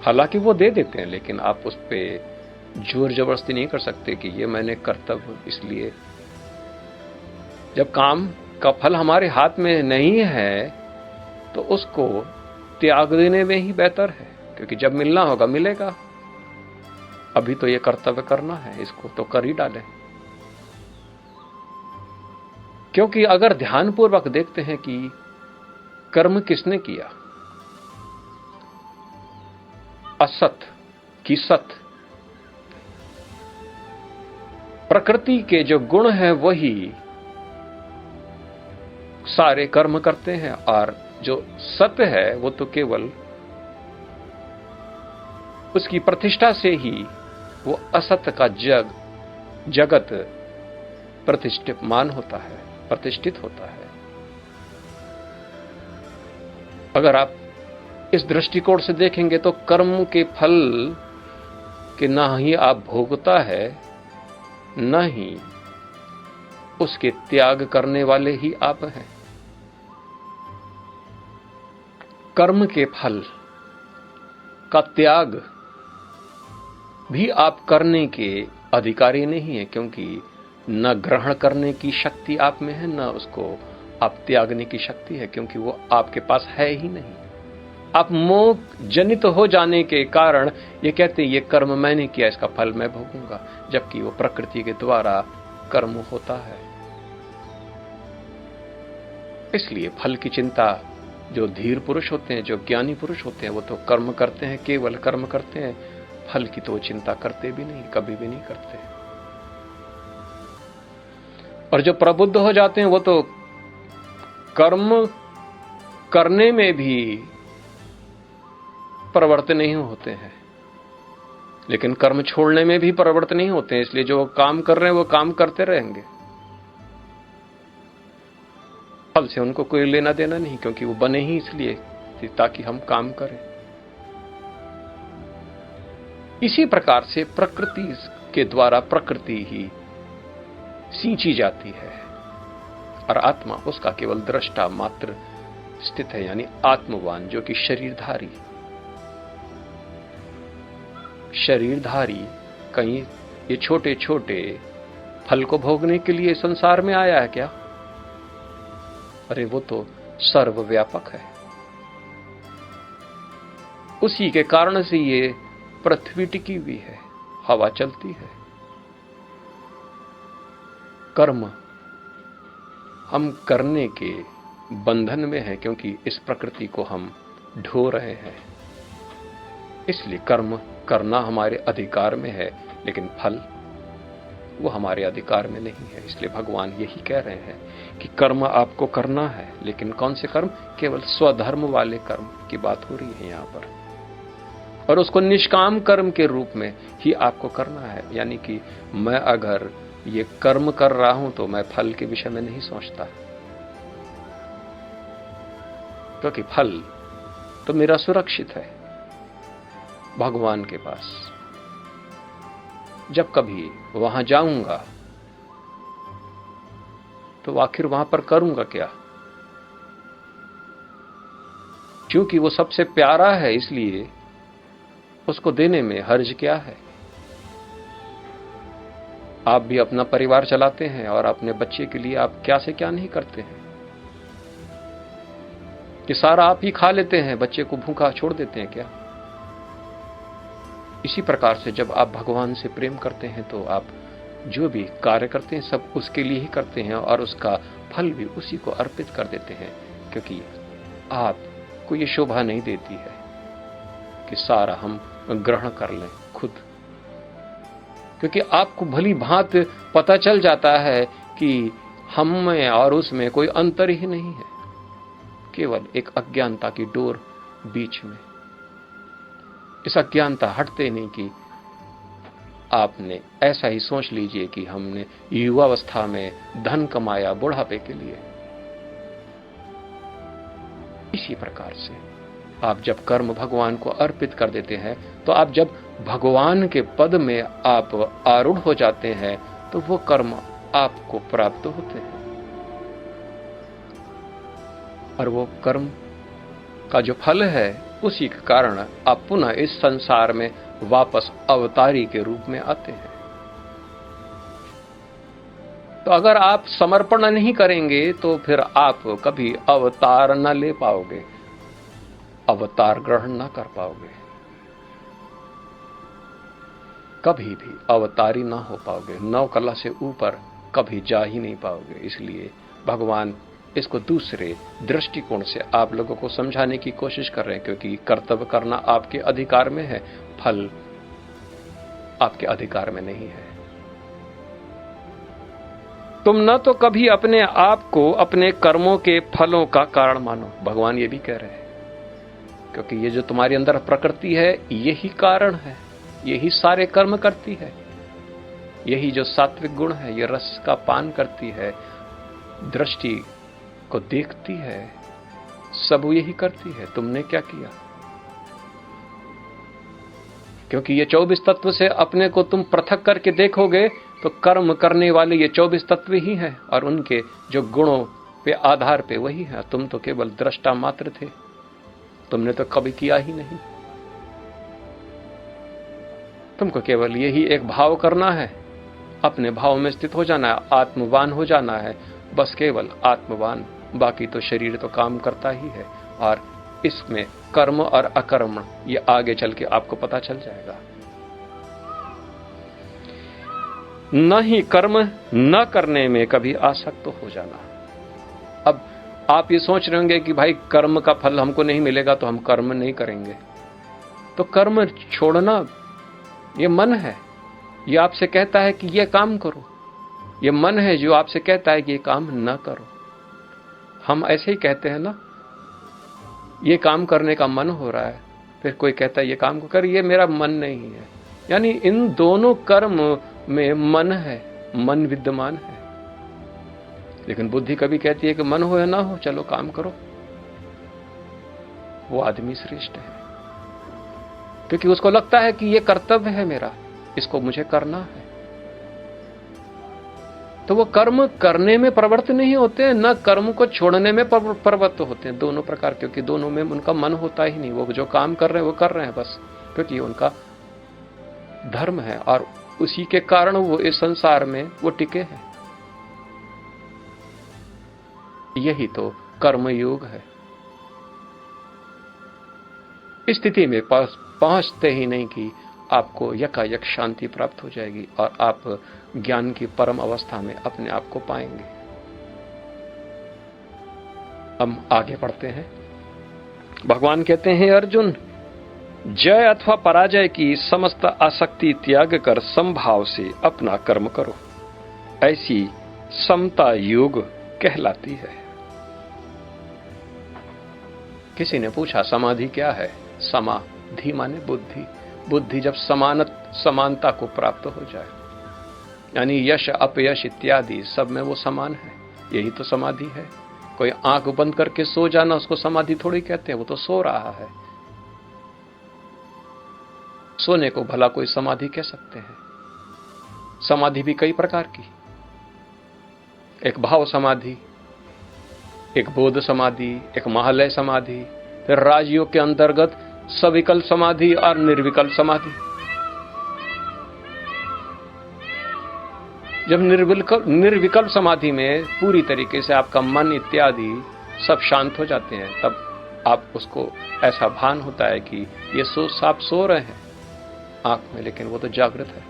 हालांकि वो दे देते हैं, लेकिन आप उस पे जोर जबरदस्ती नहीं कर सकते कि ये मैंने कर्तव्य, इसलिए जब काम का फल हमारे हाथ में नहीं है तो उसको त्याग देने में ही बेहतर है, क्योंकि जब मिलना होगा मिलेगा। अभी तो ये कर्तव्य करना है, इसको तो कर ही डालें। क्योंकि अगर ध्यानपूर्वक देखते हैं कि कर्म किसने किया, असत की सत, प्रकृति के जो गुण हैं वही सारे कर्म करते हैं, और जो सत्य है वो तो केवल उसकी प्रतिष्ठा से ही वो असत्य का जगत प्रतिष्ठितमान होता है, प्रतिष्ठित होता है। अगर आप इस दृष्टिकोण से देखेंगे तो कर्म के फल के ना ही आप भोगता है, न ही उसके त्याग करने वाले ही आप हैं। कर्म के फल का त्याग भी आप करने के अधिकारी नहीं है, क्योंकि न ग्रहण करने की शक्ति आप में है, न उसको आप त्यागने की शक्ति है, क्योंकि वो आपके पास है ही नहीं। आप मोह जनित हो जाने के कारण ये कहते हैं ये कर्म मैंने किया, इसका फल मैं भोगूंगा, जबकि वो प्रकृति के द्वारा कर्म होता है। इसलिए फल की चिंता जो धीर पुरुष होते हैं, जो ज्ञानी पुरुष होते हैं, वो तो कर्म करते हैं, केवल कर्म करते हैं, फल की तो चिंता करते भी नहीं, कभी भी नहीं करते। और जो प्रबुद्ध हो जाते हैं वो तो कर्म करने में भी प्रवृत्त नहीं होते हैं, लेकिन कर्म छोड़ने में भी प्रवृत्त नहीं होते हैं। इसलिए जो काम कर रहे हैं वो काम करते रहेंगे, फल से उनको कोई लेना देना नहीं, क्योंकि वो बने ही इसलिए ताकि हम काम करें। इसी प्रकार से प्रकृति के द्वारा प्रकृति ही सींची जाती है और आत्मा उसका केवल दृष्टा मात्र स्थित है, यानी आत्मवान, जो कि शरीरधारी कहीं ये छोटे छोटे फल को भोगने के लिए संसार में आया है क्या? अरे वो तो सर्वव्यापक है। उसी के कारण से ये पृथ्वी टिकी हुई है, हवा चलती है। कर्म हम करने के बंधन में है, क्योंकि इस प्रकृति को हम ढो रहे हैं। इसलिए कर्म करना हमारे अधिकार में है, लेकिन फल वो हमारे अधिकार में नहीं है। इसलिए भगवान यही कह रहे हैं कि कर्म आपको करना है, लेकिन कौन से कर्म? केवल स्वधर्म वाले कर्म की बात हो रही है यहां पर, और उसको निष्काम कर्म के रूप में ही आपको करना है। यानी कि मैं अगर ये कर्म कर रहा हूं तो मैं फल के विषय में नहीं सोचता, क्योंकि फल तो मेरा सुरक्षित है भगवान के पास। जब कभी वहां जाऊंगा तो आखिर वहां पर करूंगा क्या? क्योंकि वो सबसे प्यारा है, इसलिए उसको देने में हर्ज क्या है? आप भी अपना परिवार चलाते हैं और अपने बच्चे के लिए आप क्या से क्या नहीं करते हैं कि सारा आप ही खा लेते हैं, बच्चे को भूखा छोड़ देते हैं क्या? इसी प्रकार से जब आप भगवान से प्रेम करते हैं तो आप जो भी कार्य करते हैं सब उसके लिए ही करते हैं, और उसका फल भी उसी को अर्पित कर देते हैं, क्योंकि आपको ये शोभा नहीं देती है कि सारा हम ग्रहण कर लें खुद, क्योंकि आपको भली भांति पता चल जाता है कि हम में और उसमें कोई अंतर ही नहीं है, केवल एक अज्ञानता की डोर बीच में। इस अज्ञानता हटते नहीं कि आपने ऐसा ही सोच लीजिए कि हमने युवावस्था में धन कमाया बुढ़ापे के लिए। इसी प्रकार से आप जब कर्म भगवान को अर्पित कर देते हैं, तो आप जब भगवान के पद में आप आरूढ़ हो जाते हैं, तो वो कर्म आपको प्राप्त होते हैं, और वो कर्म का जो फल है उसी के कारण आप पुनः इस संसार में वापस अवतारी के रूप में आते हैं। तो अगर आप समर्पण नहीं करेंगे तो फिर आप कभी अवतार न ले पाओगे, अवतार ग्रहण न कर पाओगे, कभी भी अवतारी ना हो पाओगे, नौ कला से ऊपर कभी जा ही नहीं पाओगे। इसलिए भगवान इसको दूसरे दृष्टिकोण से आप लोगों को समझाने की कोशिश कर रहे हैं, क्योंकि कर्तव्य करना आपके अधिकार में है, फल आपके अधिकार में नहीं है। तुम न तो कभी अपने आप को अपने कर्मों के फलों का कारण मानो, भगवान ये भी कह रहे हैं, क्योंकि ये जो तुम्हारे अंदर प्रकृति है यही कारण है, यही सारे कर्म करती है, यही जो सात्विक गुण है, ये रस का पान करती है, दृष्टि को देखती है, सब यही करती है। तुमने क्या किया? क्योंकि ये 24 तत्व से अपने को तुम पृथक करके देखोगे तो कर्म करने वाले ये 24 तत्व ही हैं, और उनके जो गुणों पे आधार पे वही है। तुम तो केवल दृष्टा मात्र थे, तुमने तो कभी किया ही नहीं। तुमको केवल यही एक भाव करना है, अपने भाव में स्थित हो जाना है, आत्मवान हो जाना है, बस केवल आत्मवान। बाकी तो शरीर तो काम करता ही है, और इसमें कर्म और अकर्म ये आगे चल के आपको पता चल जाएगा। न ही कर्म न करने में कभी आसक्त हो जाना। अब आप ये सोच रहे होंगे कि भाई कर्म का फल हमको नहीं मिलेगा तो हम कर्म नहीं करेंगे। तो कर्म छोड़ना ये मन है, ये आपसे कहता है कि ये काम करो। ये मन है जो आपसे कहता है कि ये काम न करो। हम ऐसे ही कहते हैं ना, ये काम करने का मन हो रहा है, फिर कोई कहता है ये काम को कर, ये मेरा मन नहीं है। यानी इन दोनों कर्म में मन है, मन विद्यमान है। लेकिन बुद्धि कभी कहती है कि मन हो या ना हो, चलो काम करो। वो आदमी श्रेष्ठ है, क्योंकि उसको लगता है कि ये कर्तव्य है मेरा, इसको मुझे करना है। तो वो कर्म करने में प्रवृत्त नहीं होते हैं, न कर्म को छोड़ने में प्रवृत्त होते हैं, दोनों प्रकार, क्योंकि दोनों में उनका मन होता ही नहीं। वो जो काम कर रहे हैं वो कर रहे हैं बस, क्योंकि उनका धर्म है और उसी के कारण वो इस संसार में वो टिके हैं। यही तो कर्म योग है। इस स्थिति में पहुंचते ही नहीं कि आपको यकायक शांति प्राप्त हो जाएगी और आप ज्ञान की परम अवस्था में अपने आप को पाएंगे। हम आगे बढ़ते हैं। भगवान कहते हैं, अर्जुन, जय अथवा पराजय की समस्त आसक्ति त्याग कर समभाव से अपना कर्म करो, ऐसी समता योग कहलाती है। किसी ने पूछा समाधि क्या है? समाधि माने बुद्धि। बुद्धि जब समानता को प्राप्त हो जाए, यानी यश अपयश इत्यादि सब में वो समान है, यही तो समाधि है। कोई आंख बंद करके सो जाना उसको समाधि थोड़ी कहते हैं, वो तो सो रहा है। सोने को भला कोई समाधि कह सकते हैं? समाधि भी कई प्रकार की, एक भाव समाधि, एक बोध समाधि, एक महालय समाधि, फिर राजयोग के अंतर्गत सविकल्प समाधि और निर्विकल्प समाधि। जब निर्विकल्प समाधि में पूरी तरीके से आपका मन इत्यादि सब शांत हो जाते हैं, तब आप उसको ऐसा भान होता है कि ये आप सो रहे हैं आंख में, लेकिन वो तो जागृत है।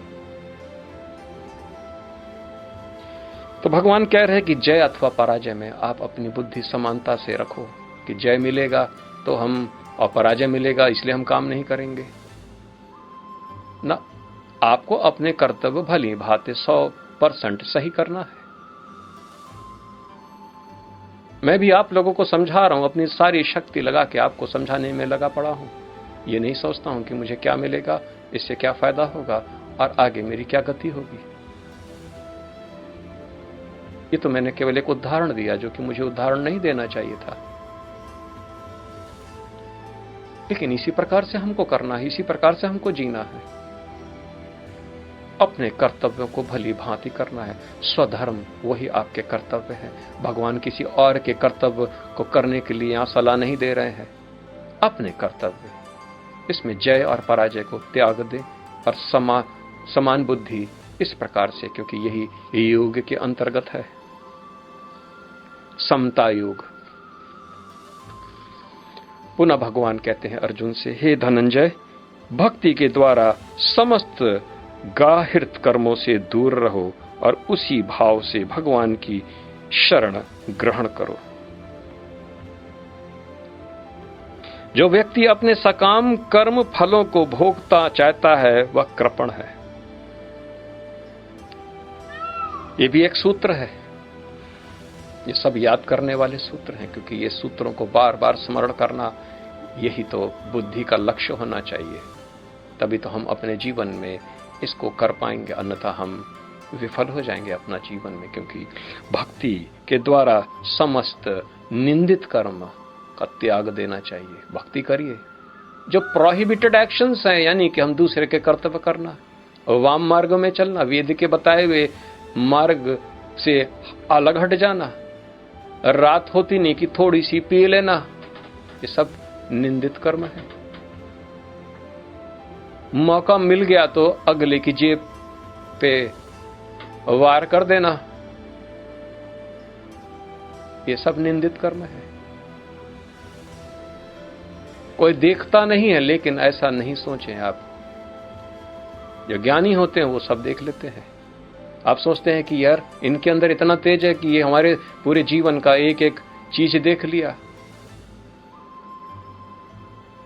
तो भगवान कह रहे हैं कि जय अथवा पराजय में आप अपनी बुद्धि समानता से रखो, कि जय मिलेगा तो हम, और पराजय मिलेगा इसलिए हम काम नहीं करेंगे ना। आपको अपने कर्तव्य भली भांति 100% सही करना है। मैं भी आप लोगों को समझा रहा हूं, अपनी सारी शक्ति लगा के आपको समझाने में लगा पड़ा हूं। ये नहीं सोचता हूं कि मुझे क्या मिलेगा, इससे क्या फायदा होगा और आगे मेरी क्या गति होगी। ये तो मैंने केवल एक उदाहरण दिया, जो कि मुझे उदाहरण नहीं देना चाहिए था, लेकिन इसी प्रकार से हमको करना है, इसी प्रकार से हमको जीना है। अपने कर्तव्यों को भली भांति करना है। स्वधर्म वही आपके कर्तव्य है। भगवान किसी और के कर्तव्य को करने के लिए यहां सलाह नहीं दे रहे हैं। अपने कर्तव्य, इसमें जय और पराजय को त्याग दे और समान बुद्धि इस प्रकार से, क्योंकि यही योग के अंतर्गत है, समता योग। पुनः भगवान कहते हैं अर्जुन से, हे धनंजय, भक्ति के द्वारा समस्त गाहिर्त कर्मों से दूर रहो और उसी भाव से भगवान की शरण ग्रहण करो। जो व्यक्ति अपने सकाम कर्म फलों को भोगता चाहता है वह कृपण है। ये भी एक सूत्र है। ये सब याद करने वाले सूत्र हैं, क्योंकि ये सूत्रों को बार बार स्मरण करना, यही तो बुद्धि का लक्ष्य होना चाहिए। तभी तो हम अपने जीवन में इसको कर पाएंगे, अन्यथा हम विफल हो जाएंगे अपना जीवन में। क्योंकि भक्ति के द्वारा समस्त निंदित कर्म का त्याग देना चाहिए। भक्ति करिए। जो प्रोहिबिटेड एक्शंस हैं, यानी कि हम दूसरे के कर्तव्य करना, वाम मार्ग में चलना, वेद के बताए हुए मार्ग से अलग हट जाना, रात होती नहीं कि थोड़ी सी पी लेना, ये सब निंदित कर्म है। मौका मिल गया तो अगले की जेब पे वार कर देना, ये सब निंदित कर्म है। कोई देखता नहीं है, लेकिन ऐसा नहीं सोचें आप। जो ज्ञानी होते हैं वो सब देख लेते हैं। आप सोचते हैं कि यार इनके अंदर इतना तेज है कि ये हमारे पूरे जीवन का एक एक चीज देख लिया।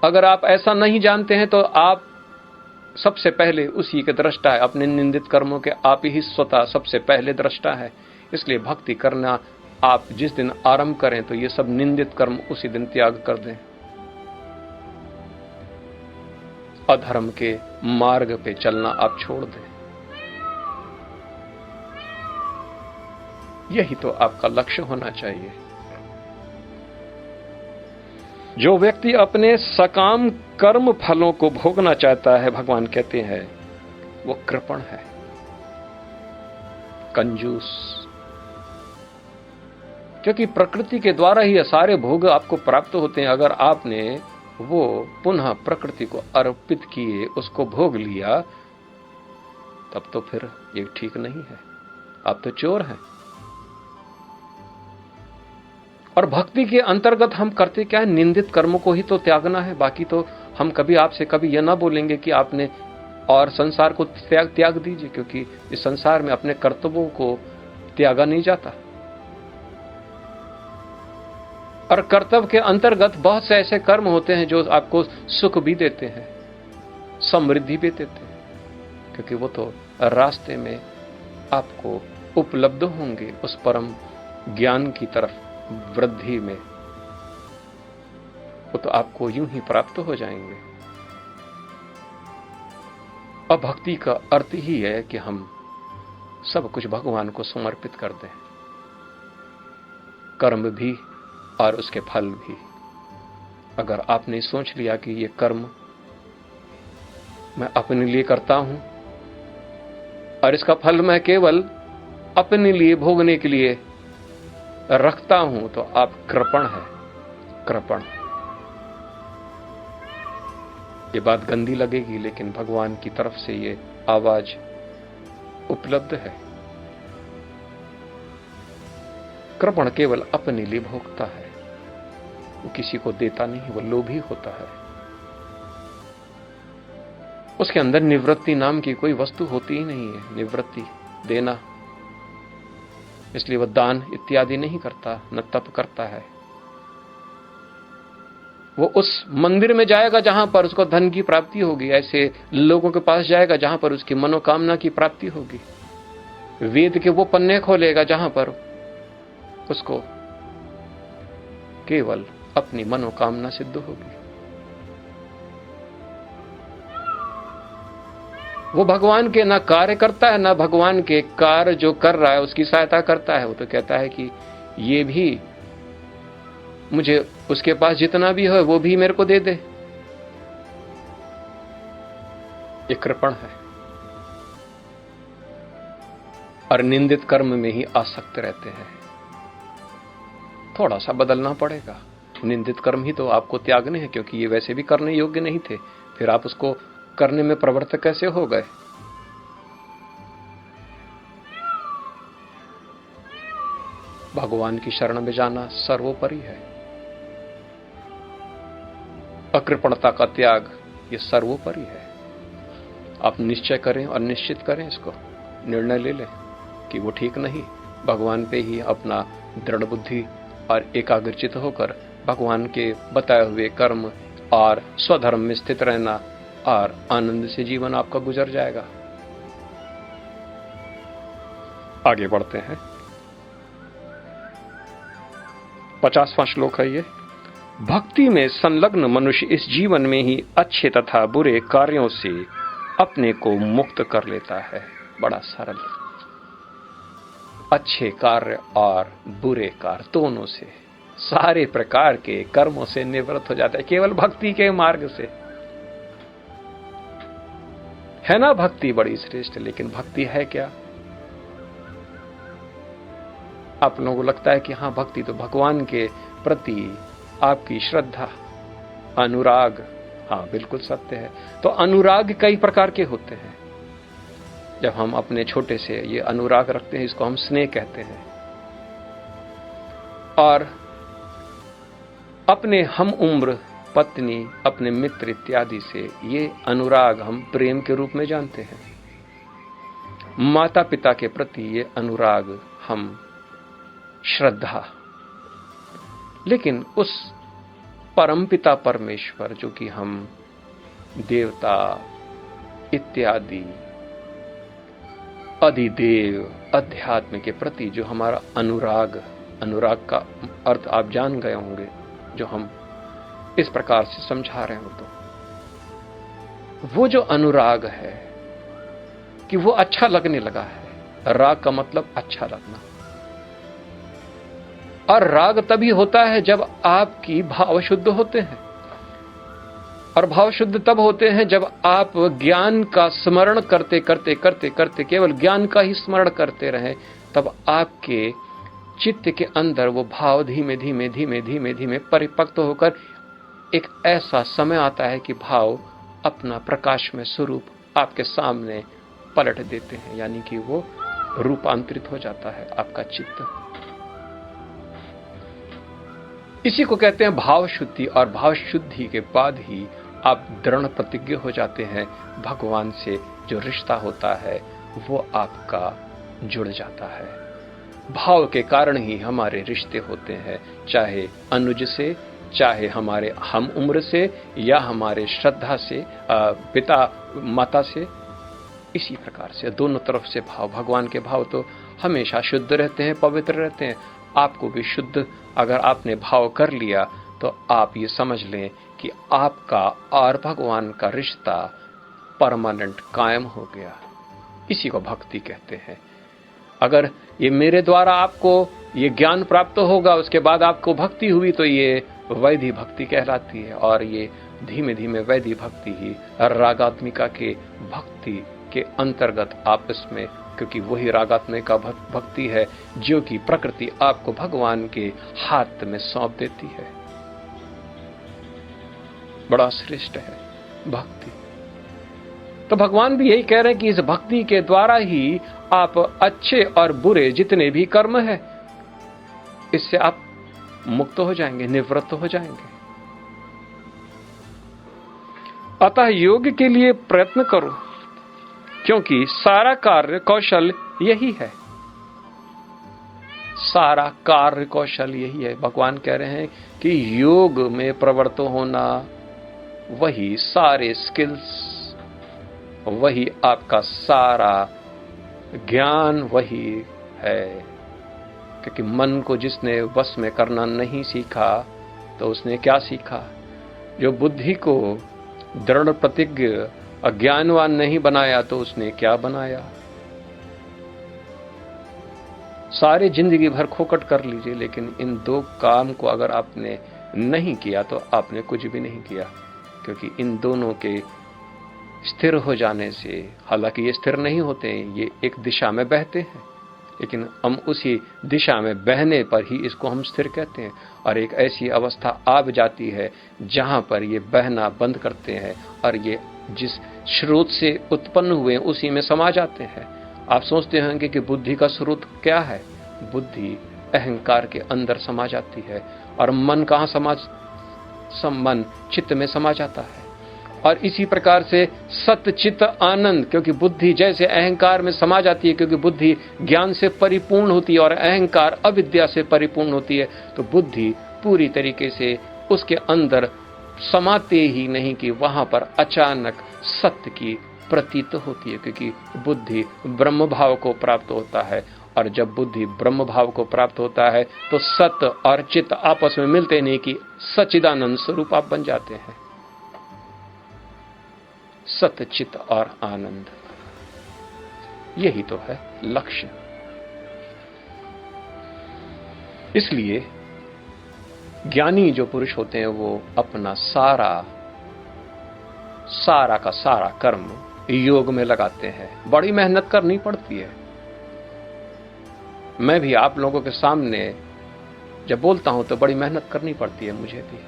अगर आप ऐसा नहीं जानते हैं तो आप सबसे पहले उसी के दृष्टा है। अपने निंदित कर्मों के आप ही स्वतः सबसे पहले दृष्टा है। इसलिए भक्ति करना आप जिस दिन आरंभ करें तो ये सब निंदित कर्म उसी दिन त्याग कर दें। अधर्म के मार्ग पे चलना आप छोड़ दें। यही तो आपका लक्ष्य होना चाहिए। जो व्यक्ति अपने सकाम कर्म फलों को भोगना चाहता है, भगवान कहते हैं, वो कृपण है। कंजूस, क्योंकि प्रकृति के द्वारा ही सारे भोग आपको प्राप्त होते हैं। अगर आपने वो पुनः प्रकृति को अर्पित किए, उसको भोग लिया, तब तो फिर ये ठीक नहीं है, आप तो चोर हैं। और भक्ति के अंतर्गत हम करते क्या है, निंदित कर्मों को ही तो त्यागना है। बाकी तो हम कभी आपसे कभी यह ना बोलेंगे कि आपने और संसार को त्याग दीजिए, क्योंकि इस संसार में अपने कर्तव्यों को त्यागा नहीं जाता। और कर्तव्य के अंतर्गत बहुत से ऐसे कर्म होते हैं जो आपको सुख भी देते हैं, समृद्धि भी देते हैं, क्योंकि वो तो रास्ते में आपको उपलब्ध होंगे उस परम ज्ञान की तरफ वृद्धि में, वो तो आपको यूं ही प्राप्त हो जाएंगे। अब भक्ति का अर्थ ही है कि हम सब कुछ भगवान को समर्पित कर दें, कर्म भी और उसके फल भी। अगर आपने सोच लिया कि ये कर्म मैं अपने लिए करता हूं और इसका फल मैं केवल अपने लिए भोगने के लिए रखता हूं, तो आप कृपण है, कृपण। ये बात गंदी लगेगी, लेकिन भगवान की तरफ से ये आवाज उपलब्ध है। कृपण केवल अपने लिए भोगता है, वो किसी को देता नहीं, वो लोभी होता है। उसके अंदर निवृत्ति नाम की कोई वस्तु होती ही नहीं है, निवृत्ति देना। इसलिए वह दान इत्यादि नहीं करता, न तप करता है। वो उस मंदिर में जाएगा जहां पर उसको धन की प्राप्ति होगी, ऐसे लोगों के पास जाएगा जहां पर उसकी मनोकामना की प्राप्ति होगी। वेद के वो पन्ने खोलेगा जहां पर उसको केवल अपनी मनोकामना सिद्ध होगी। वो भगवान के ना कार्य करता है, ना भगवान के कार्य जो कर रहा है उसकी सहायता करता है। वो तो कहता है कि ये भी मुझे उसके पास जितना भी है वो भी मेरे को दे दे। ये कृपण है और निंदित कर्म में ही आसक्त रहते हैं। थोड़ा सा बदलना पड़ेगा। निंदित कर्म ही तो आपको त्यागने हैं, क्योंकि ये वैसे भी करने योग्य नहीं थे, फिर आप उसको करने में प्रवृत्त कैसे हो गए। भगवान की शरण में जाना सर्वोपरि है। अकृपणता का त्याग ये सर्वोपरि है। आप निश्चय करें और निश्चित करें, इसको निर्णय ले लें कि वो ठीक नहीं, भगवान पे ही अपना दृढ़ बुद्धि और एकाग्रचित होकर भगवान के बताए हुए कर्म और स्वधर्म में स्थित रहना, और आनंद से जीवन आपका गुजर जाएगा। आगे बढ़ते हैं। 50वां श्लोक है ये। भक्ति में संलग्न मनुष्य इस जीवन में ही अच्छे तथा बुरे कार्यों से अपने को मुक्त कर लेता है। बड़ा सरल। अच्छे कार्य और बुरे कार्य दोनों से, सारे प्रकार के कर्मों से निवृत्त हो जाता है केवल भक्ति के मार्ग से। है ना भक्ति बड़ी श्रेष्ठ, लेकिन भक्ति है क्या? आप लोगों को लगता है कि हाँ भक्ति तो भगवान के प्रति आपकी श्रद्धा, अनुराग। हाँ बिल्कुल सत्य है। तो अनुराग कई प्रकार के होते हैं। जब हम अपने छोटे से ये अनुराग रखते हैं, इसको हम स्नेह कहते हैं। और अपने हम उम्र, पत्नी, अपने मित्र इत्यादि से ये अनुराग हम प्रेम के रूप में जानते हैं। माता पिता के प्रति ये अनुराग हम श्रद्धा। लेकिन उस परमपिता परमेश्वर जो कि हम देवता इत्यादि, अधिदेव, अध्यात्म के प्रति जो हमारा अनुराग, अनुराग का अर्थ आप जान गए होंगे, जो हम इस प्रकार से समझा रहे हो, तो वो जो अनुराग है कि वो अच्छा लगने लगा है। राग का मतलब अच्छा लगना। और राग तभी होता है जब आपकी भाव शुद्ध होते हैं। और भाव शुद्ध तब होते हैं जब आप ज्ञान का स्मरण करते करते करते करते केवल ज्ञान का ही स्मरण करते रहें, तब आपके चित्त के अंदर वो भाव धीमे धीमे धीमे धीमे धीमे परिपक्व होकर एक ऐसा समय आता है कि भाव अपना प्रकाशमय स्वरूप आपके सामने पलट देते हैं, यानी कि वो रूपांतरित हो जाता है आपका चित्त। इसी को कहते हैं भाव शुद्धि। और भाव शुद्धि के बाद ही आप दृढ़ प्रतिज्ञ हो जाते हैं, भगवान से जो रिश्ता होता है वो आपका जुड़ जाता है। भाव के कारण ही हमारे रिश्ते होते हैं, चाहे अनुज से, चाहे हमारे हम उम्र से, या हमारे श्रद्धा से, पिता माता से। इसी प्रकार से दोनों तरफ से भाव, भगवान के भाव तो हमेशा शुद्ध रहते हैं, पवित्र रहते हैं। आपको भी शुद्ध अगर आपने भाव कर लिया तो आप ये समझ लें कि आपका और भगवान का रिश्ता परमानेंट कायम हो गया। इसी को भक्ति कहते हैं। अगर ये मेरे द्वारा आपको ये ज्ञान प्राप्त होगा, उसके बाद आपको भक्ति हुई, तो ये वैधि भक्ति कहलाती है। और ये धीमे धीमे वैधि भक्ति ही रागात्मिका के भक्ति के अंतर्गत आप इसमें, क्योंकि वही रागात्मिका भक्ति है जो कि प्रकृति आपको भगवान के हाथ में सौंप देती है। बड़ा श्रेष्ठ है भक्ति। तो भगवान भी यही कह रहे हैं कि इस भक्ति के द्वारा ही आप अच्छे और बुरे जितने भी कर्म है, इससे आप मुक्त हो जाएंगे, निवृत्त हो जाएंगे। अतः योग के लिए प्रयत्न करो, क्योंकि सारा कार्य कौशल यही है। सारा कार्य कौशल यही है। भगवान कह रहे हैं कि योग में प्रवृत्त होना, वही सारे स्किल्स, वही आपका सारा ज्ञान वही है। क्योंकि मन को जिसने वश में करना नहीं सीखा, तो उसने क्या सीखा? जो बुद्धि को दृढ़ प्रतिज्ञ अज्ञानवान नहीं बनाया, तो उसने क्या बनाया? सारे जिंदगी भर खोखट कर लीजिए, लेकिन इन दो काम को अगर आपने नहीं किया तो आपने कुछ भी नहीं किया। क्योंकि इन दोनों के स्थिर हो जाने से, हालांकि ये स्थिर नहीं होते हैं, ये एक दिशा में बहते हैं, लेकिन हम उसी दिशा में बहने पर ही इसको हम स्थिर कहते हैं। और एक ऐसी अवस्था आ जाती है जहां पर ये बहना बंद करते हैं और ये जिस स्रोत से उत्पन्न हुए उसी में समा जाते हैं। आप सोचते होंगे कि बुद्धि का स्रोत क्या है? बुद्धि अहंकार के अंदर समा जाती है। और मन कहाँ मन चित्त में समा जाता है। और इसी प्रकार से सत चित्त आनंद, क्योंकि बुद्धि जैसे अहंकार में समा जाती है, क्योंकि बुद्धि ज्ञान से परिपूर्ण होती है और अहंकार अविद्या से परिपूर्ण होती है, तो बुद्धि पूरी तरीके से उसके अंदर समाते ही नहीं कि वहां पर अचानक सत्य की प्रतीत होती है। क्योंकि बुद्धि ब्रह्म भाव को प्राप्त होता है, और जब बुद्धि ब्रह्म भाव को प्राप्त होता है तो सत्य और चित्त आपस में मिलते नहीं कि सच्चिदानंद स्वरूप आप बन जाते हैं। सत्य चित्त और आनंद, यही तो है लक्ष्य। इसलिए ज्ञानी जो पुरुष होते हैं वो अपना सारा का सारा कर्म योग में लगाते हैं। बड़ी मेहनत करनी पड़ती है। मैं भी आप लोगों के सामने जब बोलता हूं तो बड़ी मेहनत करनी पड़ती है मुझे भी,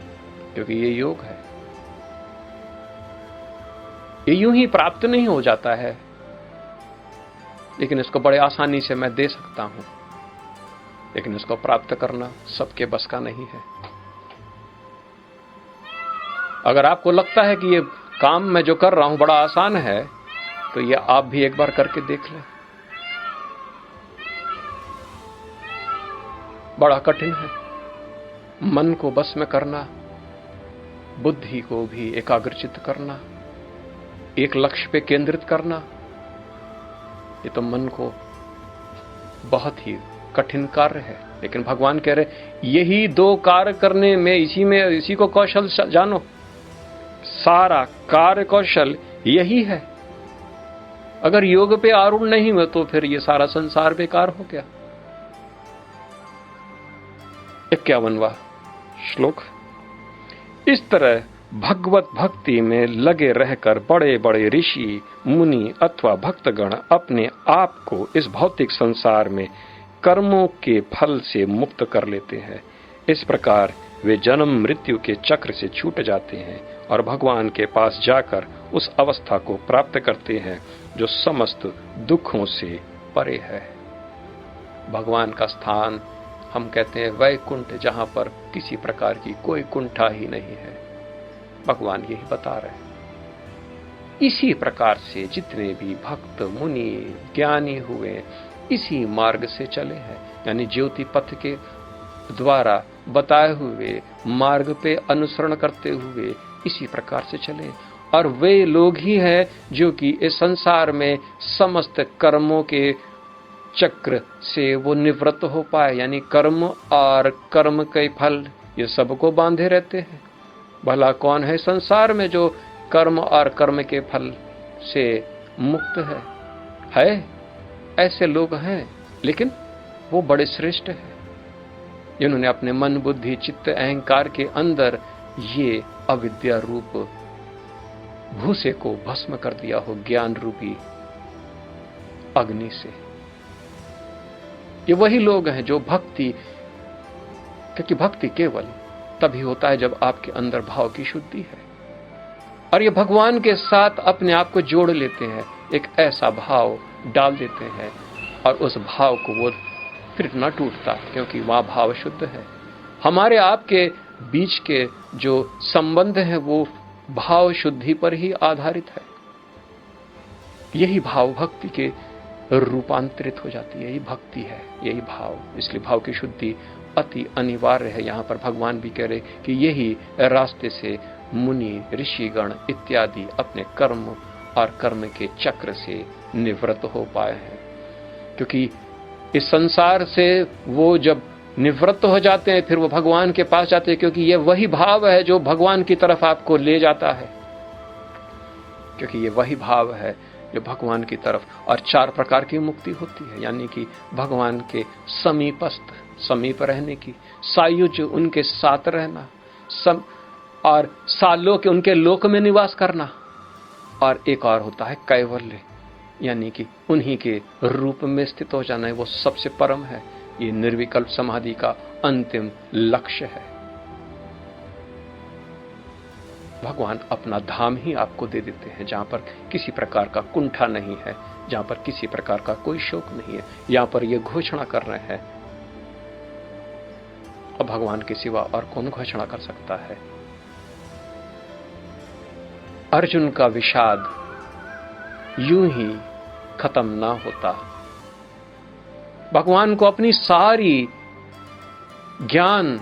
क्योंकि ये योग है। ये यूं ही प्राप्त नहीं हो जाता है, लेकिन इसको बड़े आसानी से मैं दे सकता हूं, लेकिन इसको प्राप्त करना सबके बस का नहीं है। अगर आपको लगता है कि ये काम मैं जो कर रहा हूं बड़ा आसान है, तो ये आप भी एक बार करके देख लें। बड़ा कठिन है मन को बस में करना, बुद्धि को भी एकाग्रचित करना, एक लक्ष्य पे केंद्रित करना। ये तो मन को बहुत ही कठिन कार्य है। लेकिन भगवान कह रहे यही दो कार्य करने में, इसी को कौशल जानो। सारा कार्य कौशल यही है। अगर योग पे आरूढ़ नहीं हुए तो फिर ये सारा संसार बेकार हो गया। 51वां श्लोक। इस तरह भगवत भक्ति में लगे रहकर बड़े बड़े ऋषि मुनि अथवा भक्तगण अपने आप को इस भौतिक संसार में कर्मों के फल से मुक्त कर लेते हैं। इस प्रकार वे जन्म मृत्यु के चक्र से छूट जाते हैं और भगवान के पास जाकर उस अवस्था को प्राप्त करते हैं जो समस्त दुखों से परे है। भगवान का स्थान हम कहते हैं वैकुंठ, जहां पर किसी प्रकार की कोई कुंठा ही नहीं है। भगवान यही बता रहे हैं। इसी प्रकार से जितने भी भक्त मुनि ज्ञानी हुए इसी मार्ग से चले हैं, यानी ज्योति पथ के द्वारा बताए हुए मार्ग पे अनुसरण करते हुए इसी प्रकार से चले। और वे लोग ही हैं जो कि इस संसार में समस्त कर्मों के चक्र से वो निवृत्त हो पाए, यानी कर्म और कर्म के फल ये सबको बांधे रहते हैं। भला कौन है संसार में जो कर्म और कर्म के फल से मुक्त है? ऐसे लोग हैं, लेकिन वो बड़े श्रेष्ठ हैं जिन्होंने अपने मन बुद्धि चित्त अहंकार के अंदर ये अविद्या रूप भूसे को भस्म कर दिया हो ज्ञान रूपी अग्नि से। ये वही लोग हैं जो भक्ति, क्योंकि भक्ति केवल तभी होता है जब आपके अंदर भाव की शुद्धि है और ये भगवान के साथ अपने आप को जोड़ लेते हैं, एक ऐसा भाव डाल देते हैं और उस भाव को वो फिर न टूटता, क्योंकि वह भाव शुद्ध है। हमारे आपके बीच के जो संबंध है वो भाव शुद्धि पर ही आधारित है। यही भाव भक्ति के रूपांतरित हो जाती है, यही भक्ति है, यही भाव। इसलिए भाव की शुद्धि अति अनिवार्य है। यहाँ पर भगवान भी कह रहे कि यही रास्ते से मुनि ऋषिगण इत्यादि अपने कर्म और कर्म के चक्र से निवृत्त हो पाए हैं, क्योंकि इस संसार से वो जब निवृत्त हो जाते हैं फिर वो भगवान के पास जाते हैं, क्योंकि ये वही भाव है जो भगवान की तरफ आपको ले जाता है, क्योंकि ये वही भाव है जो भगवान की तरफ। और 4 प्रकार की मुक्ति होती है, यानी कि भगवान के समीप रहने की, सायुज उनके साथ रहना, और सालों के उनके लोक में निवास करना, और एक और होता है कैवल्य, यानी कि उन्हीं के रूप में स्थित हो जाना है। वो सबसे परम है। ये निर्विकल्प समाधि का अंतिम लक्ष्य है। भगवान अपना धाम ही आपको दे देते हैं, जहां पर किसी प्रकार का कुंठा नहीं है, जहां पर किसी प्रकार का कोई शोक नहीं है। यहां पर ये घोषणा कर रहे हैं, और भगवान के सिवा और कौन घोषणा कर सकता है। अर्जुन का विषाद यूं ही खत्म ना होता। भगवान को अपनी सारी ज्ञान,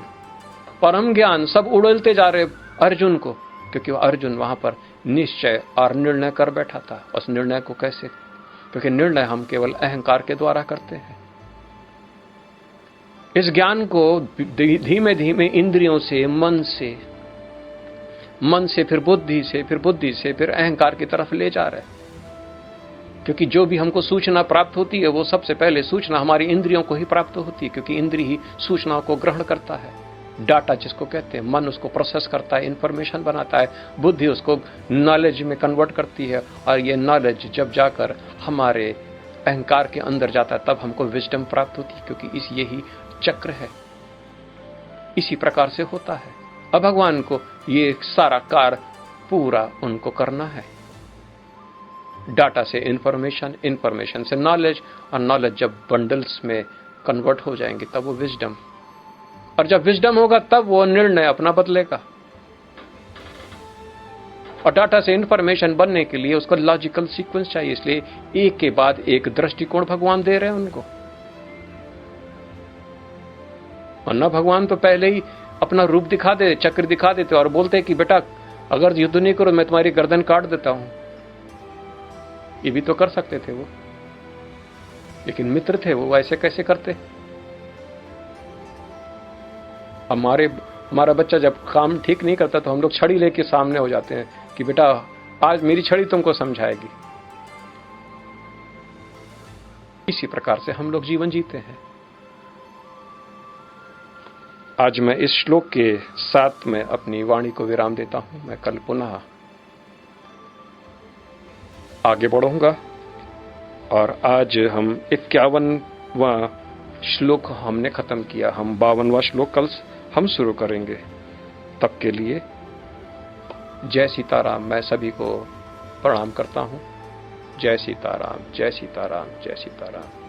परम ज्ञान सब उड़लते जा रहे अर्जुन को, क्योंकि अर्जुन वहां पर निश्चय और निर्णय कर बैठा था। उस निर्णय को कैसे? क्योंकि निर्णय हम केवल अहंकार के द्वारा करते हैं। इस ज्ञान को धीमे धीमे इंद्रियों से, मन से फिर बुद्धि से, फिर बुद्धि से फिर अहंकार की तरफ ले जा रहे हैं। क्योंकि जो भी हमको सूचना प्राप्त होती है वो सबसे पहले सूचना हमारी इंद्रियों को ही प्राप्त होती है, क्योंकि इंद्रिय ही सूचनाओं को ग्रहण करता है। डाटा जिसको कहते हैं, मन उसको प्रोसेस करता है, इंफॉर्मेशन बनाता है, बुद्धि उसको नॉलेज में कन्वर्ट करती है, और ये नॉलेज जब जाकर हमारे अहंकार के अंदर जाता है तब हमको विजडम प्राप्त होती है, क्योंकि यही चक्र है, इसी प्रकार से होता है। अब भगवान को ये सारा कार्य पूरा उनको करना है। डाटा से इंफॉर्मेशन, इंफॉर्मेशन से नॉलेज, और नॉलेज जब बंडल्स में कन्वर्ट हो जाएंगे तब वो विजडम, और जब विजडम होगा तब वो निर्णय अपना बदलेगा। और डाटा से इंफॉर्मेशन बनने के लिए उसको लॉजिकल सीक्वेंस चाहिए, इसलिए एक के बाद एक दृष्टिकोण भगवान दे रहे हैं उनको। वरना भगवान तो पहले ही अपना रूप दिखा दे, चक्र दिखा देते और बोलते कि बेटा अगर युद्ध नहीं करो मैं तुम्हारी गर्दन काट देता हूं। ये भी तो कर सकते थे वो, लेकिन मित्र थे वो, ऐसे कैसे करते? हमारा बच्चा जब काम ठीक नहीं करता तो हम लोग छड़ी लेके सामने हो जाते हैं कि बेटा आज मेरी छड़ी तुमको समझाएगी। इसी प्रकार से हम लोग जीवन जीते हैं। आज मैं इस श्लोक के साथ में अपनी वाणी को विराम देता हूं। मैं कल पुनः आगे बढ़ूंगा और आज हम 51वां श्लोक हमने खत्म किया। हम 52वां श्लोक कल हम शुरू करेंगे। तब के लिए जय सीताराम। मैं सभी को प्रणाम करता हूं। जय सीताराम, जय सीताराम, जय सीताराम।